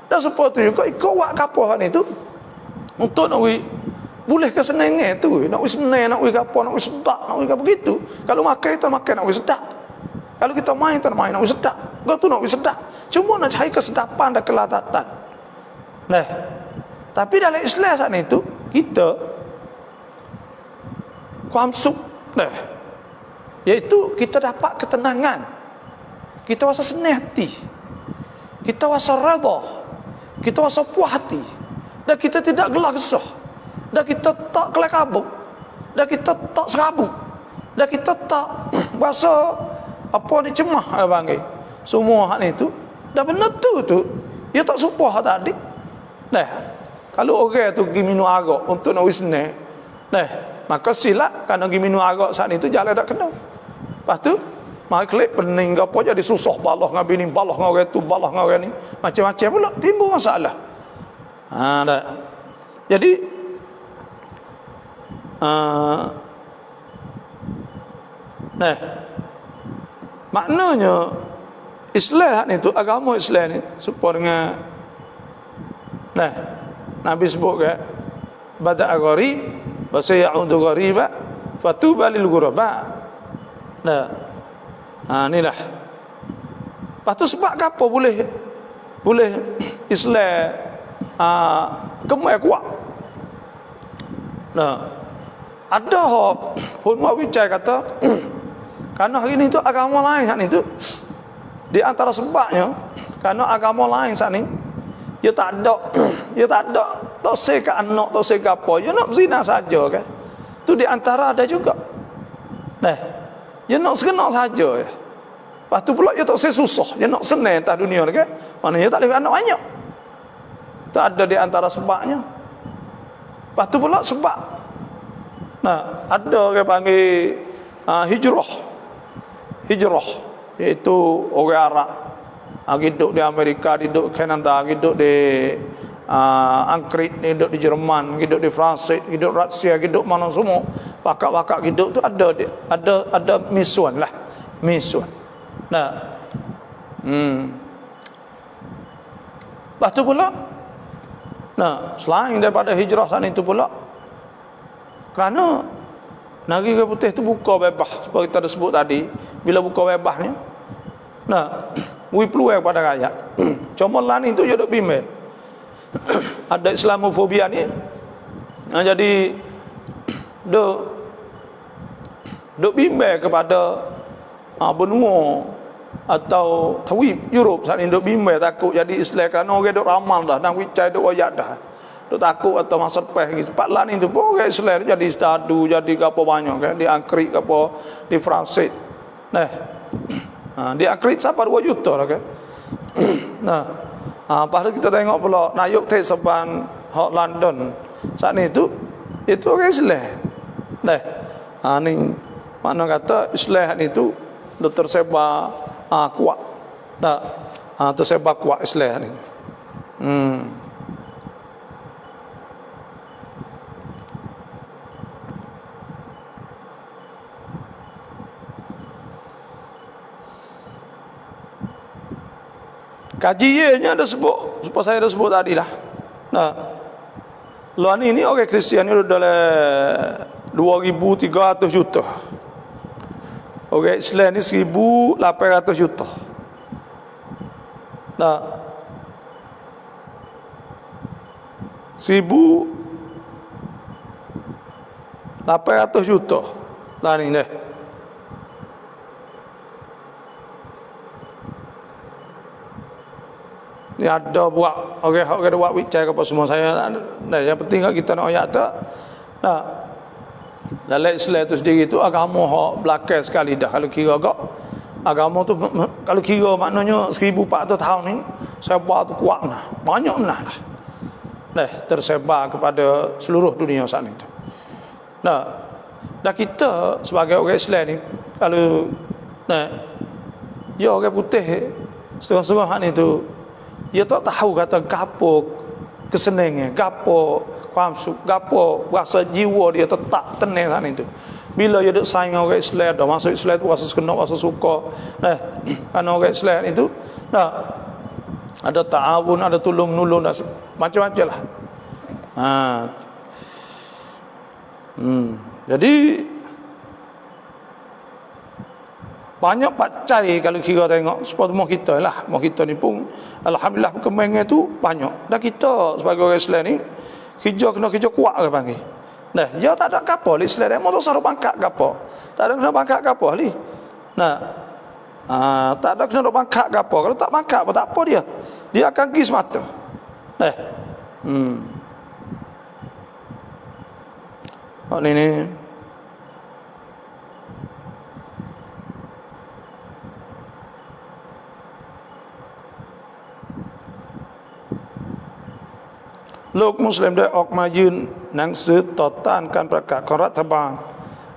Speaker 1: Dan supaya tu juga ikut buat kapal ni tu untuk nak boleh kesenangan tu. Nak senang, nak kapal, nak sedap, nak begitu. Kalau makan kita makan nak sedap. Kalau kita main kita main nak sedap. Kau tu nak sedap. Cuma nak cari kesedapan dan kelatatan. Tapi dalam Islam saat itu kita kuamsuk iaitu kita dapat ketenangan, kita rasa senang hati, kita rasa redha, kita rasa puas hati, dan kita tidak gelah gesah, dan kita tak kelak kabut, dan kita tak serabut, dan kita tak rasa apa ni cemah panggil. Semua hal itu dah benar tu dia tak supah tadi. Kalau orang tu pergi minum arak untuk nak senang, maka silap kerana pergi minum arak saat itu jalan tak kena. Lepas tu mari klik pening apa jadi susah balah dengan bini, balah dengan orang tu, balah dengan orang ni, macam-macam pula timbul masalah. Jadi maknanya Islam ni tu, agama Islam ni supaya dengan Nabi sebut ke bada'a gharib wa sayaudu ghariba fatuba lil ghuraba. Inilah. Lepas tu sebab apa boleh Islam kemai kuat. Ada pun wawijai kata kerana hari ni tu agama lain saat ni tu di antara sebabnya kerana agama lain saat ni dia tak ada tak seka anak, tak seka apa, dia nak berzina saja kan. Tu di antara ada juga. Dia nak sekenak saja. Lepas tu pula dia tak susah, dia nak senang atas dunia kan. Maknanya tak boleh anak banyak. Tak ada di antara sebabnya. Lepas tu pula sebab ada orang panggil hijrah, iaitu orang Arab hidup di Amerika, hidup di Kanada, hidup di Angkrit, hidup di Jerman, hidup di Perancis, hidup Rusia, hidup mana semua. Pakak-pakak hidup tu ada misuan lah. Misuan. Lepas tu pula selain daripada hijrah sana itu pula kerana negeri putih tu buka bebas seperti kita dah sebut tadi. Bila buka bebas ni peluang pada rakyat. Cuma lah ni tu dia duk bimbang. Ada Islamofobia ni jadi duk bimbang kepada benua atau tawib Europe saat ini duk bimbang takut jadi Islam kerana orang duk ramal dah dan wicai duk ayat dah. Duk takut atau masa depan gitu. Pak lan itu pun orang Islam jadi stadu, jadi apa banyak kan di Angkrik apa di Francis. Nah. Di Angkrik siapa 2 juta lah kan. Nah. Lepas kita tengok pula Nayuk Ted Seban hok London saat ni itu orang Islam. Nah. Ni mana kata Islam ni tu dah tersebar kuat. Dah tersebar kuat Islam ni. Kajiannya ada sebut, supaya saya ada sebut tadi lah. Nah, luar ni orang Kristian ni dalam 2.300 juta. Orang Islam ni 1.800 juta. Nah, 1.800 juta. Lah ni deh. Ni ada buat orang buat wicai apa semua saya. Nah, yang penting kita nak ayat tak. Nah, dalam Islam itu sendiri tu agama hak belakang sekali dah kalau kira agak agama tu kalau kira maknanya 1400 tahun ni sebar tu kuat nah. Banyak nah lah. Nah, tersebar kepada seluruh dunia saat itu. Nah, dah kita sebagai orang Islam ni kalau ya orang putih setengah-setengah ni tu dia tak tahu kata gapo kesenangan, gapo kuamsuk, gapo rasa jiwa dia tetap tenang sana itu. Bila dia duk saing orang Islam, dah masuk Islam tu rasa sekenok, rasa suka. Karena orang Islam itu ada ta'awun, ada tolong-menolong, macam-macam lah. Jadi banyak pacai kalau kira tengok sebab mau kita lah, mau kita ni pun alhamdulillah perkembangan tu banyak. Dan kita sebagai orang Islam ni kena kerja kuat ke panggil. Nah, dia tak ada kapal Islam dia mau suruh bangkat kapal. Tak ada kena bangkat kapal ni. Nah, tak ada kena bangkat kapal. Kalau tak bangkat apa tak apa dia. Dia akan pergi semata. Nah. Niโลกมุสลิมได้ออกมายื่นหนังสือต่อต้านการประกาศของรัฐบาล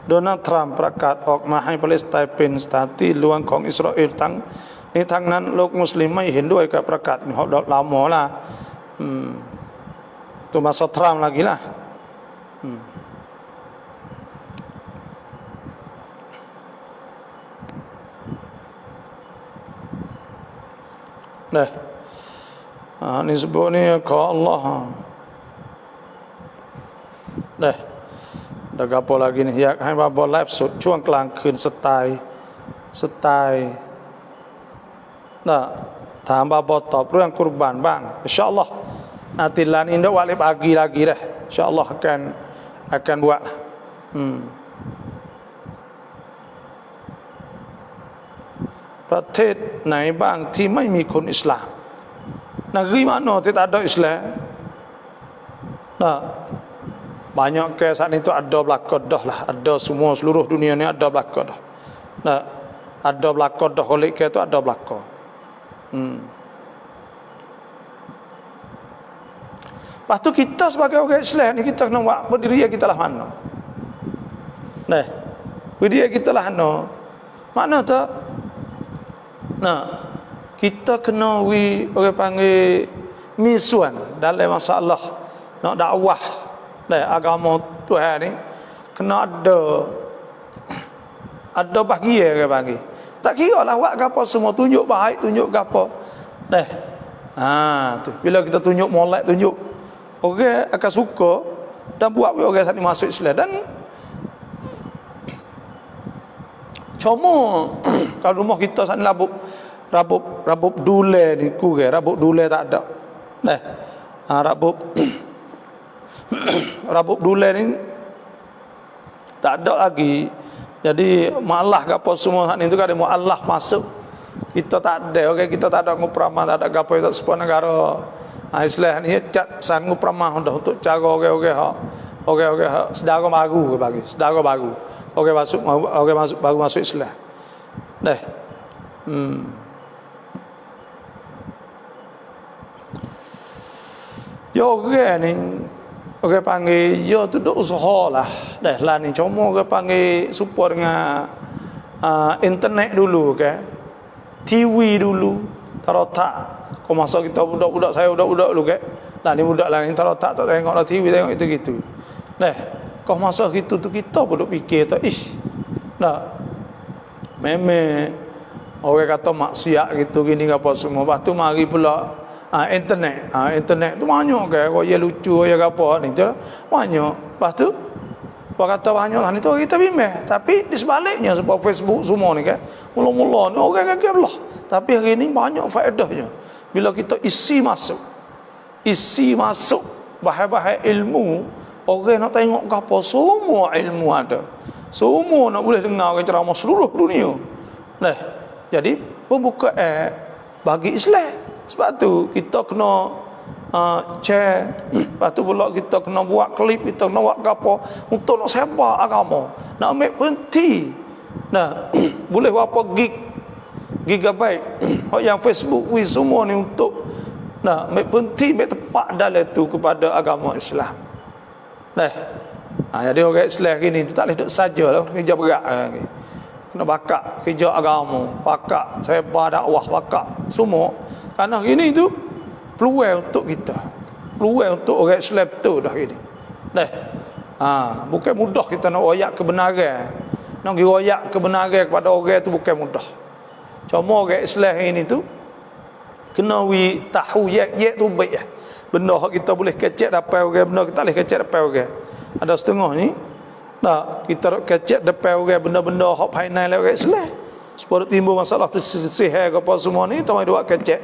Speaker 1: โดนัลด์ทรัมป์ประกาศออกมาให้ปาเลสไตน์เป็นสถานที่หลวงของอิสราเอลทั้งนั้นโลกมุสลิมไม่เห็นด้วยกับประกาศของลาวหมอlah tu masa Trump lagi lah ni sebut ni ke Allah dah gapo lagi ni อยากให้มาบอลไลฟ์สดช่วงกลางคืนสไตล์ถามบาบอตอบเรื่องกุรบานบ้างinsyaallah nanti lan indah wali pagi lagi dah insyaallah akan buat ประเทศไหนบ้างที่ไม่มีคนอิสลาม negeri mana tidak ada Islam banyak ke saat itu ada belakang dah lah ada semua seluruh dunia ni ada belakang dah ada belakang dah oleh ke itu ada belakang lepas tu kita sebagai orang Islam ni kita kena buat berdiri kita lah mana berdiri kita lah mana tu kita kena orang panggil misuan dalam masalah nak dakwah agama Tuhan ni kena ada bahagia orang panggil tak kira lah buat apa semua tunjuk baik tunjuk apa tu bila kita tunjuk molek tunjuk orang akan suka dan buat orang saat ni masuk Islam dan cuma kalau rumah kita saat ni rabuk dule ni kurang rabuk dule tak ada rabuk dule ni Tak ada lagi. Jadi malah ke apa semua itu kan ada mualaf masuk. Kita tak ada, okey, kita tak ada ngupramah, tak ada gapo tak sebuah negara. Islam ni cat san ngupramah dah untuk cara okey ha. Okey ha, saudara baru ke bagi, saudara baru. Okey masuk baru masuk Islam. Dah. Yo ni okey panggil yo tu duk usaha lah. Dah lah ni cuma okey panggil support dengan internet dulu ke. TV dulu tarotak. Kau masa kita budak-budak saya budak-budak dulu ke. Lah ni budak lah ni tarotak tak tengok lah TV tengok itu gitu. Dah. Kau masa gitu tu kita pun duk fikir tu ish. Dah. Memang orang kata maksiat gitu gini apa semua. Lepas tu mari pula internet. Internet tu banyak ke kau ya lucu ya apa ni tu banyak. Lepas tu kau kata banyak lah ni tu kita bimbang. Tapi di sebaliknya sebab Facebook semua ni kan. Mula-mula ni orang gagap lah. Tapi hari ni banyak faedahnya. Bila kita isi masuk bahan-bahan ilmu, orang nak tengok apa semua ilmu ada. Semua nak boleh dengar ceramah seluruh dunia. Nah, jadi pembuka bagi Islam. Sebab tu kita kena share. Lepas tu pula kita kena buat klip, kita kena buat apa untuk nak sebar agama. Nak ambil berhenti. Nah, boleh berapa gigabyte yang Facebook semua ni untuk ambil berhenti, ambil tepat dalam tu kepada agama Islam. Nah, jadi orang Islam ni tak boleh duduk sajalah kerja berat lagi. Kena bakar kerja agama, bakar sebar dakwah, bakar semua. Kerana gini tu peluang untuk kita, peluang untuk orang Islam tu dah gini. Nah, bukan mudah kita nak royak kebenaran. Nak royak kebenaran kepada orang tu bukan mudah. Cuma orang Islam ini tu kena tahu yak tu baik lah. Benda kita boleh kecek depan orang, benda kita boleh kecek depan orang. Ada setengah ni kita kecek depan orang benda-benda hak final orang Islam. Supaya timbul masalah perselisihan ke apa semua ni, tak mahu buat kecek.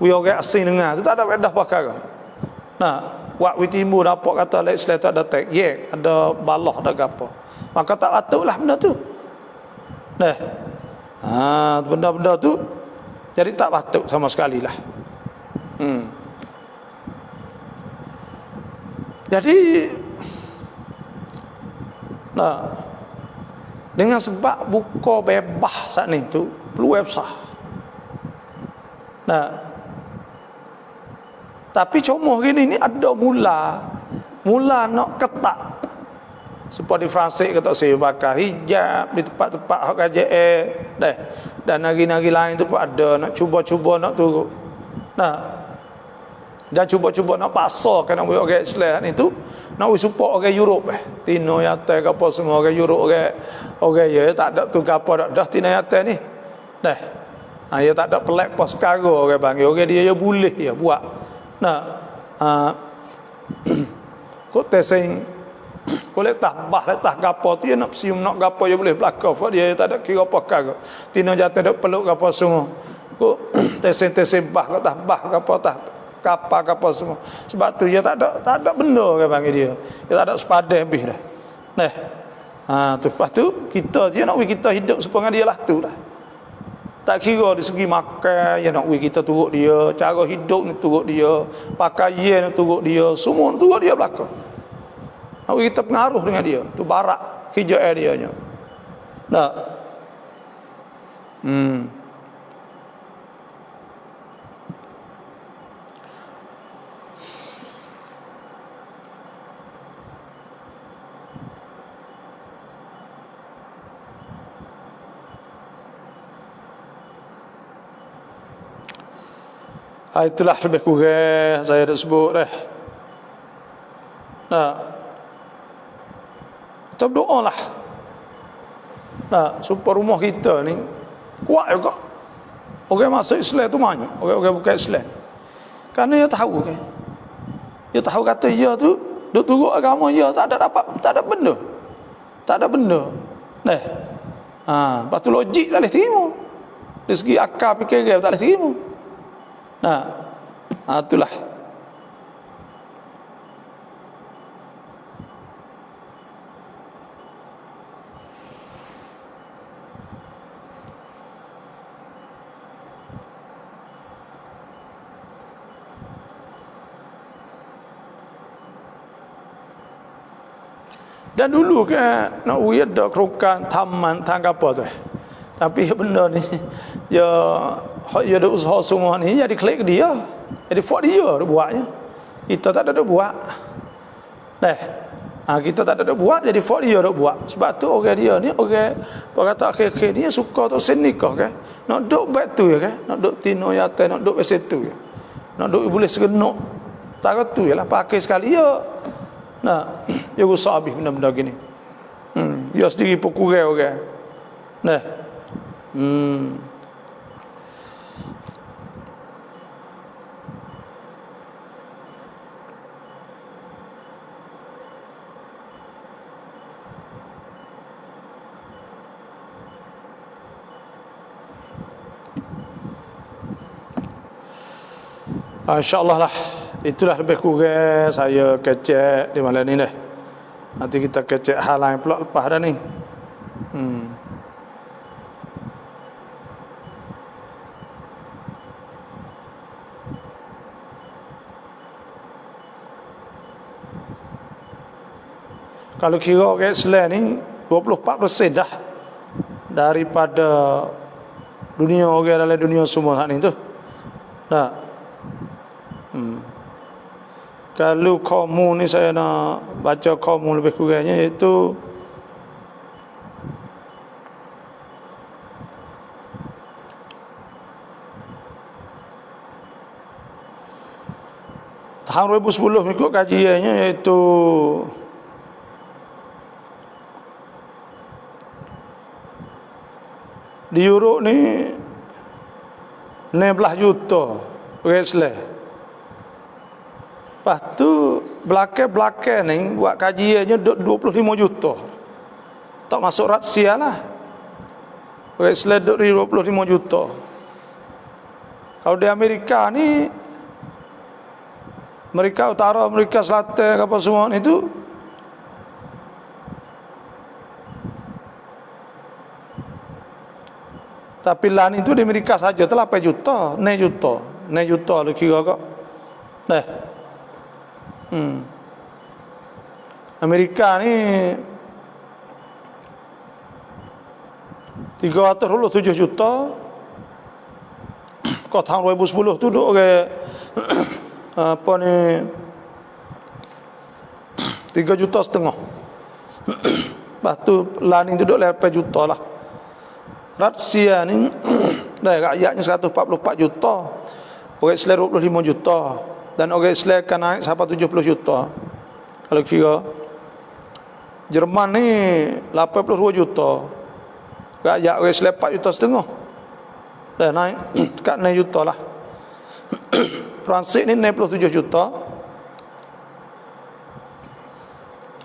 Speaker 1: Orang asing dengar tu tak ada faedah perkara. Buat timbul dapat kata Islam tak ada tek, ada balah ada apa. Maka tak patutlah benda tu. Benda-benda tu jadi tak patut sama sekali lah. Jadi dengan sebab buka bebas saat ni tu peluang besar. Tapi cuma gini ni ada mula nak ketak. Seperti Fransik kata saya bakar hijab di tempat-tempat hak KJL dan negeri-negeri lain tu pun ada nak cuba-cuba nak turut. Dan cuba-cuba nak pasarkan nak buat orang Islam ni tu nak support orang Europe Tino Yata ke apa semua orang Europe orang ya tak ada tu ke apa dah Tino Yata ni. Ya tak ada pelak pas kara orang panggil orang dia boleh ya buat. Kok tesing boleh tambah letak gapo tu dia nak sium nak gapo dia boleh belaka dia tak ada kira apa kara. Tino jatuh dak peluk gapo semua. Kok tesing bah kok tambah gapo tah kapal gapo semua. Sebab tu dia tak ada benda orang panggil dia. Dia tak ada sepadan lebih dah. Tu lepas tu dia nak kita hidup supaya dia lah tu lah. Tak kira dari segi makan dia nak kita turut dia, cara hidup ni turut dia, pakaian ni turut dia, semua ni turut dia belaka. Nak kita pengaruh dengan dia, tu barak kerja dia nya. Itulah lebih kurang saya dah sebut dah. Kita berdoa lah. Supaya rumah kita ni kuat juga. Orang masuk Islam tu banyak, orang bukan Islam. Kerana dia tahu kan. Dia tahu kata dia tu duk turut agama dia tak ada benda. Tak ada benda. Lepas tu logik tak boleh terima. Dari segi akal fikir dia tak boleh terima. Itulah. Dan dulu kan nak ada kerukan taman tangga apa tu. Tapi benda ni ya ada usaha semua ni jadi klik dia. Jadi fault dia buatnya. Kita tak ada buat. Kita tak ada buat jadi fault dia buat. Sebab tu orang dia ni orang kata akhir-akhir dia suka tu sen nikah kan. Nak duk baik tu ya kan. Nak duk tino ya nak duk besi tu ya. Nak duk boleh segenuk. Tak tu yalah pakai sekali ya. Nah, dia rusak habis benda-benda gini. Dia sendiri pun kurang orang. Nah. InsyaAllah lah. Itulah lebih kurang saya kecek di malam ni dah. Nanti kita kecek hal lain pula lepas dah ni. Kalau kira orang Islam ni 24% dah daripada dunia orang dalam dunia semua ni tu. Nah. Kalau kamu ni saya nak baca kamu lebih kurangnya iaitu tahun 2010 ikut kajiannya iaitu di Europe ni 16 juta orang Islam. Lepas tu belakang-belakang ni buat kajiannya 25 juta. Tak masuk Rusia lah. Orang Islam 25 juta. Kalau di Amerika ni, Amerika Utara, Amerika Selatan, apa semua ni tu, tapi lan itu di Amerika saja tu 8 juta, 9 juta lu kira kok. Amerika ni 327 juta. Kau tahun 2010 tu duk orang apa ni 3,5 juta. Lepas tu lan itu duk 8 juta lah. Rusia ni rakyatnya 144 juta. Orang Islam 25 juta. Dan orang Islam akan naik sampai 70 juta. Kalau kira Jerman ni 82 juta. Rakyat orang Islam 4,5 juta. Dah naik kat 9 juta lah. Perancis ni 67 juta.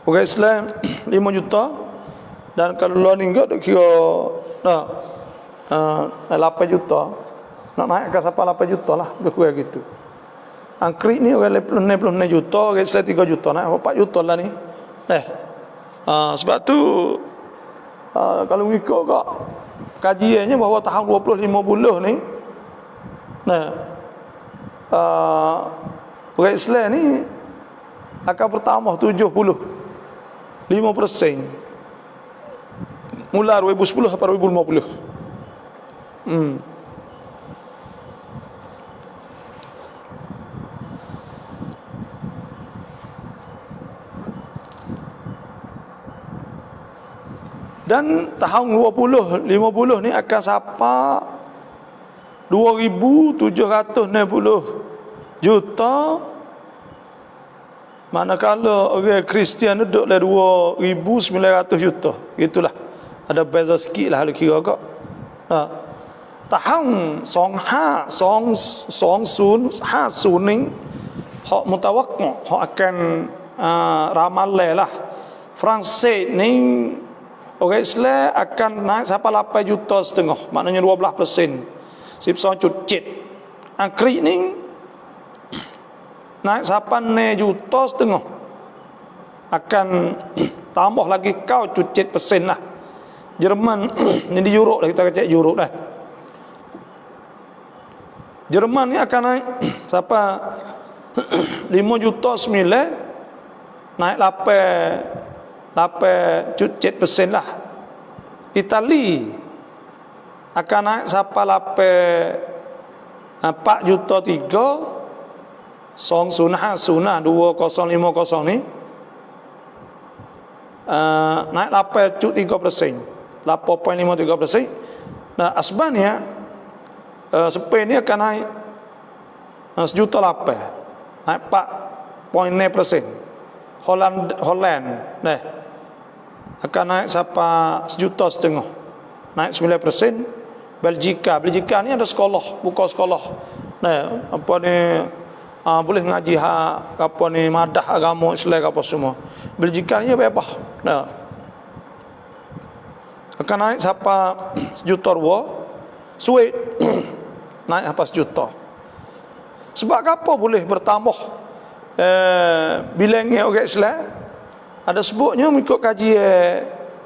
Speaker 1: Orang Islam 5 juta. Dan kalau luar ni kira 8 juta. Nak naik ke sampai 8 juta lah. Lebih kurang gitu. Angkrik ni orang 69 juta, orang Islam 3 juta, naik 4 juta lah ni. Sebab tu kalau mengikut kat kajiannya bahawa tahun 2050 ni orang Islam ni akan bertambah 70 5%. Mula 2010 sampai 2050. Dan tahun 2050 ni akan sampai 2,760 juta. Manakala orang Kristian duduk dalam 2,900 juta. Itulah. Ada beza sikit lah kalau kira kak. Tahun Song Sun ni hak mutawakil, hak akan ramalai lah. Perancis ni orang Islam akan naik sampai 8,5 juta, maknanya 12%. 12.7. Angkrik ni naik sampai 9,5 juta. Akan tambah lagi kau 7% lah. Jerman ni di Europe lah, kita cek Europe dah. Jerman ni akan naik sampai 5,9 juta, naik 8 8.7% lah. Itali akan naik sampai 4 juta 3 song sunah 2050 ni naik 8.3%, 8.53%. Nah, Asbania Spain ni akan naik 1 juta 8, naik 4.9%. Holland nah akan naik sampai 1,5 juta, naik 9%. Belgika ni ada sekolah, buka sekolah. Nah, apa ni boleh ngaji apa ni madah agama Islam apa semua. Belgika ni bebas. Nah, akan naik sampai 1,2 juta. Sweet naik sampai 1 juta. Sebab apa boleh bertambah bilangnya orang Islam? Ada sebutnya mengikut kaji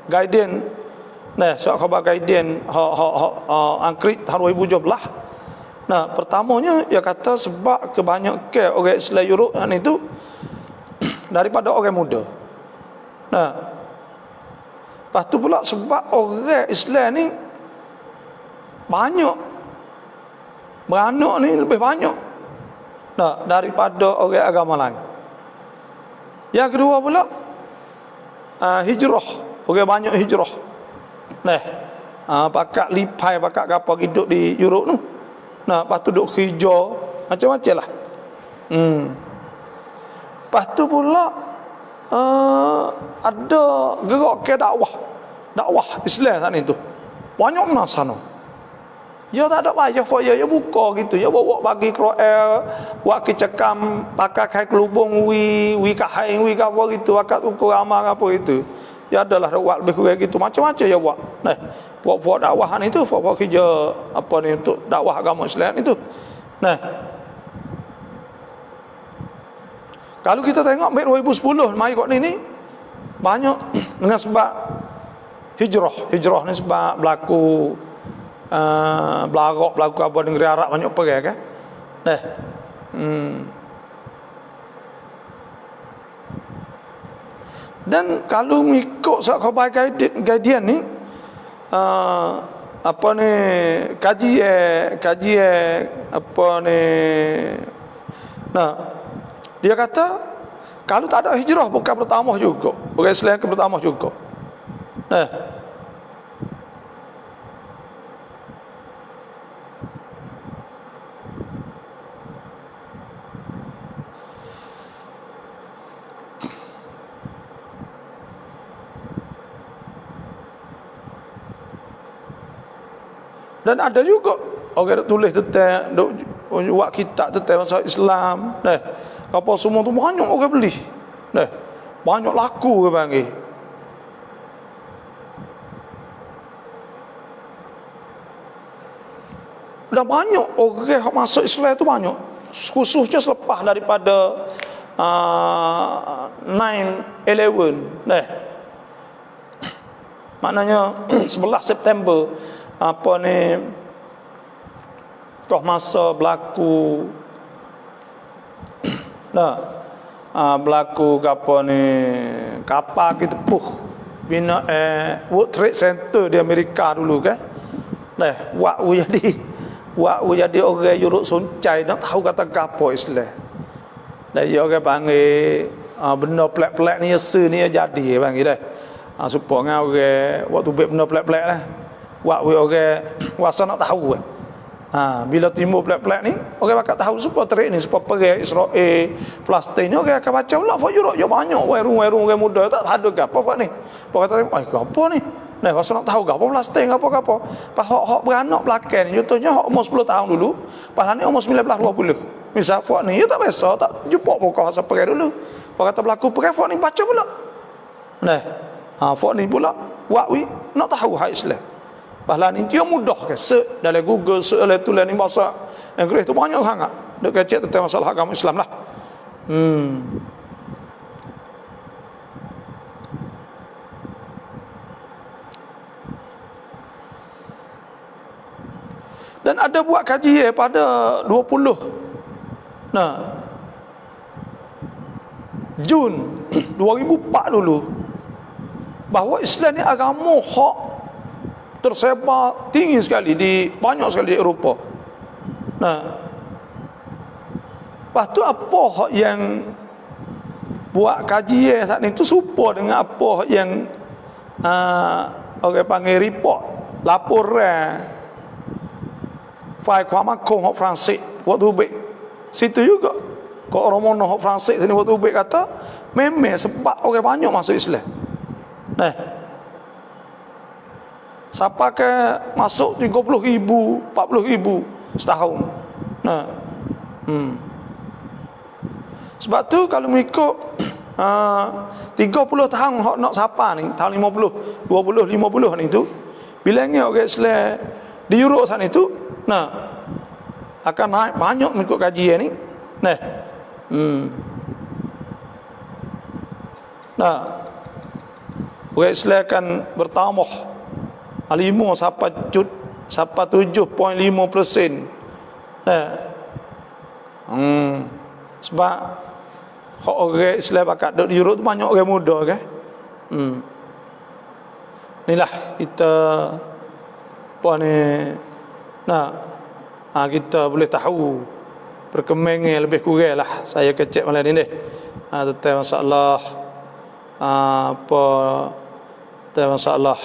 Speaker 1: guidance. Nah, surat khabar guidance Angkrit tahun 2017. Nah, pertamanya dia kata sebab kebanyakan orang Islam Europe itu daripada orang muda. Nah, lepas tu pula sebab orang Islam ni banyak, beranak ni lebih banyak daripada orang agama lain. Yang kedua pula hijrah, orang banyak hijrah. Nah, pakak lipai, pakak kapal hidup di Europe tu. Nah, lepas tu duk kerja macam-macam lah. Lepas tu pula ada gerak ke dakwah Islam sana itu. Banyak mana sana. Ya tak ada payah pun ya buka gitu. Ya bawa bagi Kroel, buat kecekam, pakai kai kelubung wi kahai wi apa gitu, pakai ukur amal apa itu. Ya adalah buat lebih kurang gitu. Macam-macam ya buat. Nah, buat dakwahan itu, buat kerja apa ni untuk dakwah agama Islam itu. Nah, kalau kita tengok 2010 mai kok ni banyak dengan sebab hijrah ni sebab berlaku berlaku apa negeri Arab banyak pergi kan. Nah, dan kalau mengikut surat khabar guardian ni apa ni kaji apa ni, nah dia kata kalau tak ada hijrah bukan bertambah juga, orang Islam akan bertambah juga. Nah, dan ada juga orang tulis tentang buat kitab tentang masalah Islam. Nah, apa semua tu banyak orang beli. Nah, banyak laku ke panggil. Dan banyak orang masuk Islam tu banyak. Khususnya selepas daripada 9/11. Nah, maknanya 11 September apa ni toh masa berlaku berlaku apa ni kapal kita tepuh bina World Trade Center di Amerika dulu kan. Nah, jadi orang Europe soncai nak tahu kata apa Islam. Dan dia orang panggil benda pelak-pelak ni ni jadi panggil dah. Supaya orang waktu buat benda pelak-pelak lah. Orang wasa nak tahu bila timbul pelak-pelak ni orang bakal tahu supaya terik ni, supaya pergi Israel Palestin ni orang akan baca pula buat Europe yo banyak warung orang muda tak ada gapo ni. Orang kata gapo ni. Nah, wasa nak tahu gapo Palestin gapo. Pas hak beranak belakang ni contohnya hak umur 10 tahun dulu, pas ni umur 19 20. Misal fak ni tak biasa tak jumpa muka hasa pergi dulu. Orang kata berlaku pergi fak ni baca pula. Nah, fak ni pula nak tahu hak Islam. Pahala ni dia mudah ke search dalam Google, search dalam tulis ni bahasa Inggeris tu banyak sangat. Duk kecek tentang masalah agama Islam lah. Dan ada buat kaji pada 20 Jun 2004 dulu. bahawa Islam ni agama hak tersebar tinggi sekali banyak sekali di Eropah. Nah, lepas tu apa hak yang buat kajian saat ni tu serupa dengan apa hak yang orang panggil report, laporan file kuama kong hak Fransik waktu ubik situ juga. Kau orang mono hak Fransik sini waktu ubik kata memang sebab orang banyak masuk Islam. Nah, siapa ke masuk 30,000, 40,000 setahun. Nah, sebab tu kalau mengikut 30 tahun hak nak siapa ni, tahun 50, 20, 50 ni tu, bilangnya orang Islam di Europe sana itu, nah, akan naik banyak mengikut kajian ni. Nah, nah, orang Islam akan bertambah 7.5%. Nah, sebab orang Islam pakat duduk di Europe tu banyak orang muda kan. Inilah kita apa ni, nah, kita boleh tahu perkembangan lebih kurang lah. Saya kecek malam ni tentang masalah masalah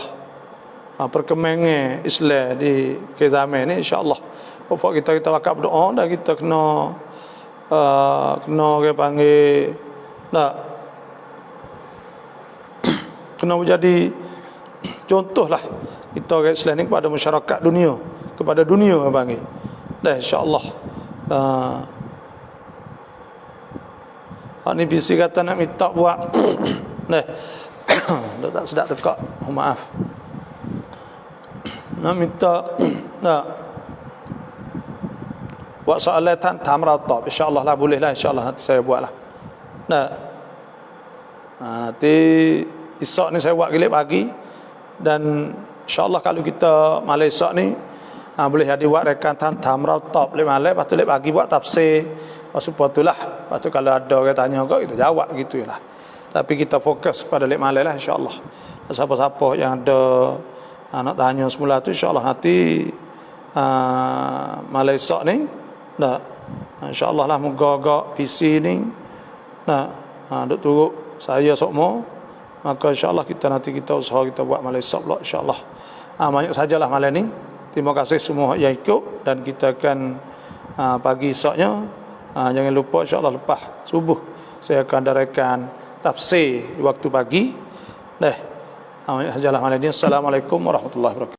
Speaker 1: perkembangan Islam di zaman ni, insya-Allah. Pokok kita bakal berdoa dan kita kena orang panggil kena menjadi contohlah kita orang Islam ni kepada masyarakat dunia, kepada dunia orang panggil. Dah, insya-Allah. Ni bisi kata nak minta buat dah tak sedap tekak, maaf. Nak minta buat soalan tam ratab, insya-Allah lah, boleh lah, insya-Allah nanti saya buat lah. Nanti esok ni saya buat gilik pagi, dan insya-Allah kalau kita malam esok ni boleh jadi buat rekan tam ratab boleh malam, lepas tu lek pagi buat tafsir. Supaya itulah, lepas tu kalau ada orang tanya kau, kita jawab gitu lah. Tapi kita fokus pada lek malam lah, insya-Allah. Siapa-siapa yang ada nak tanya semula tu, insya-Allah nanti malam esok ni, insya-Allah lah, moga-moga PC ni duk turut saya sokmo, maka insya-Allah kita usaha kita buat malam esok pula, insya-Allah. Banyak sajalah malam ni. Terima kasih semua yang ikut, dan kita akan pagi esoknya, jangan lupa insya-Allah lepas subuh saya akan darakan tafsir di waktu pagi. Banyak sajalah malam ni. Assalamualaikum warahmatullahi wabarakatuh.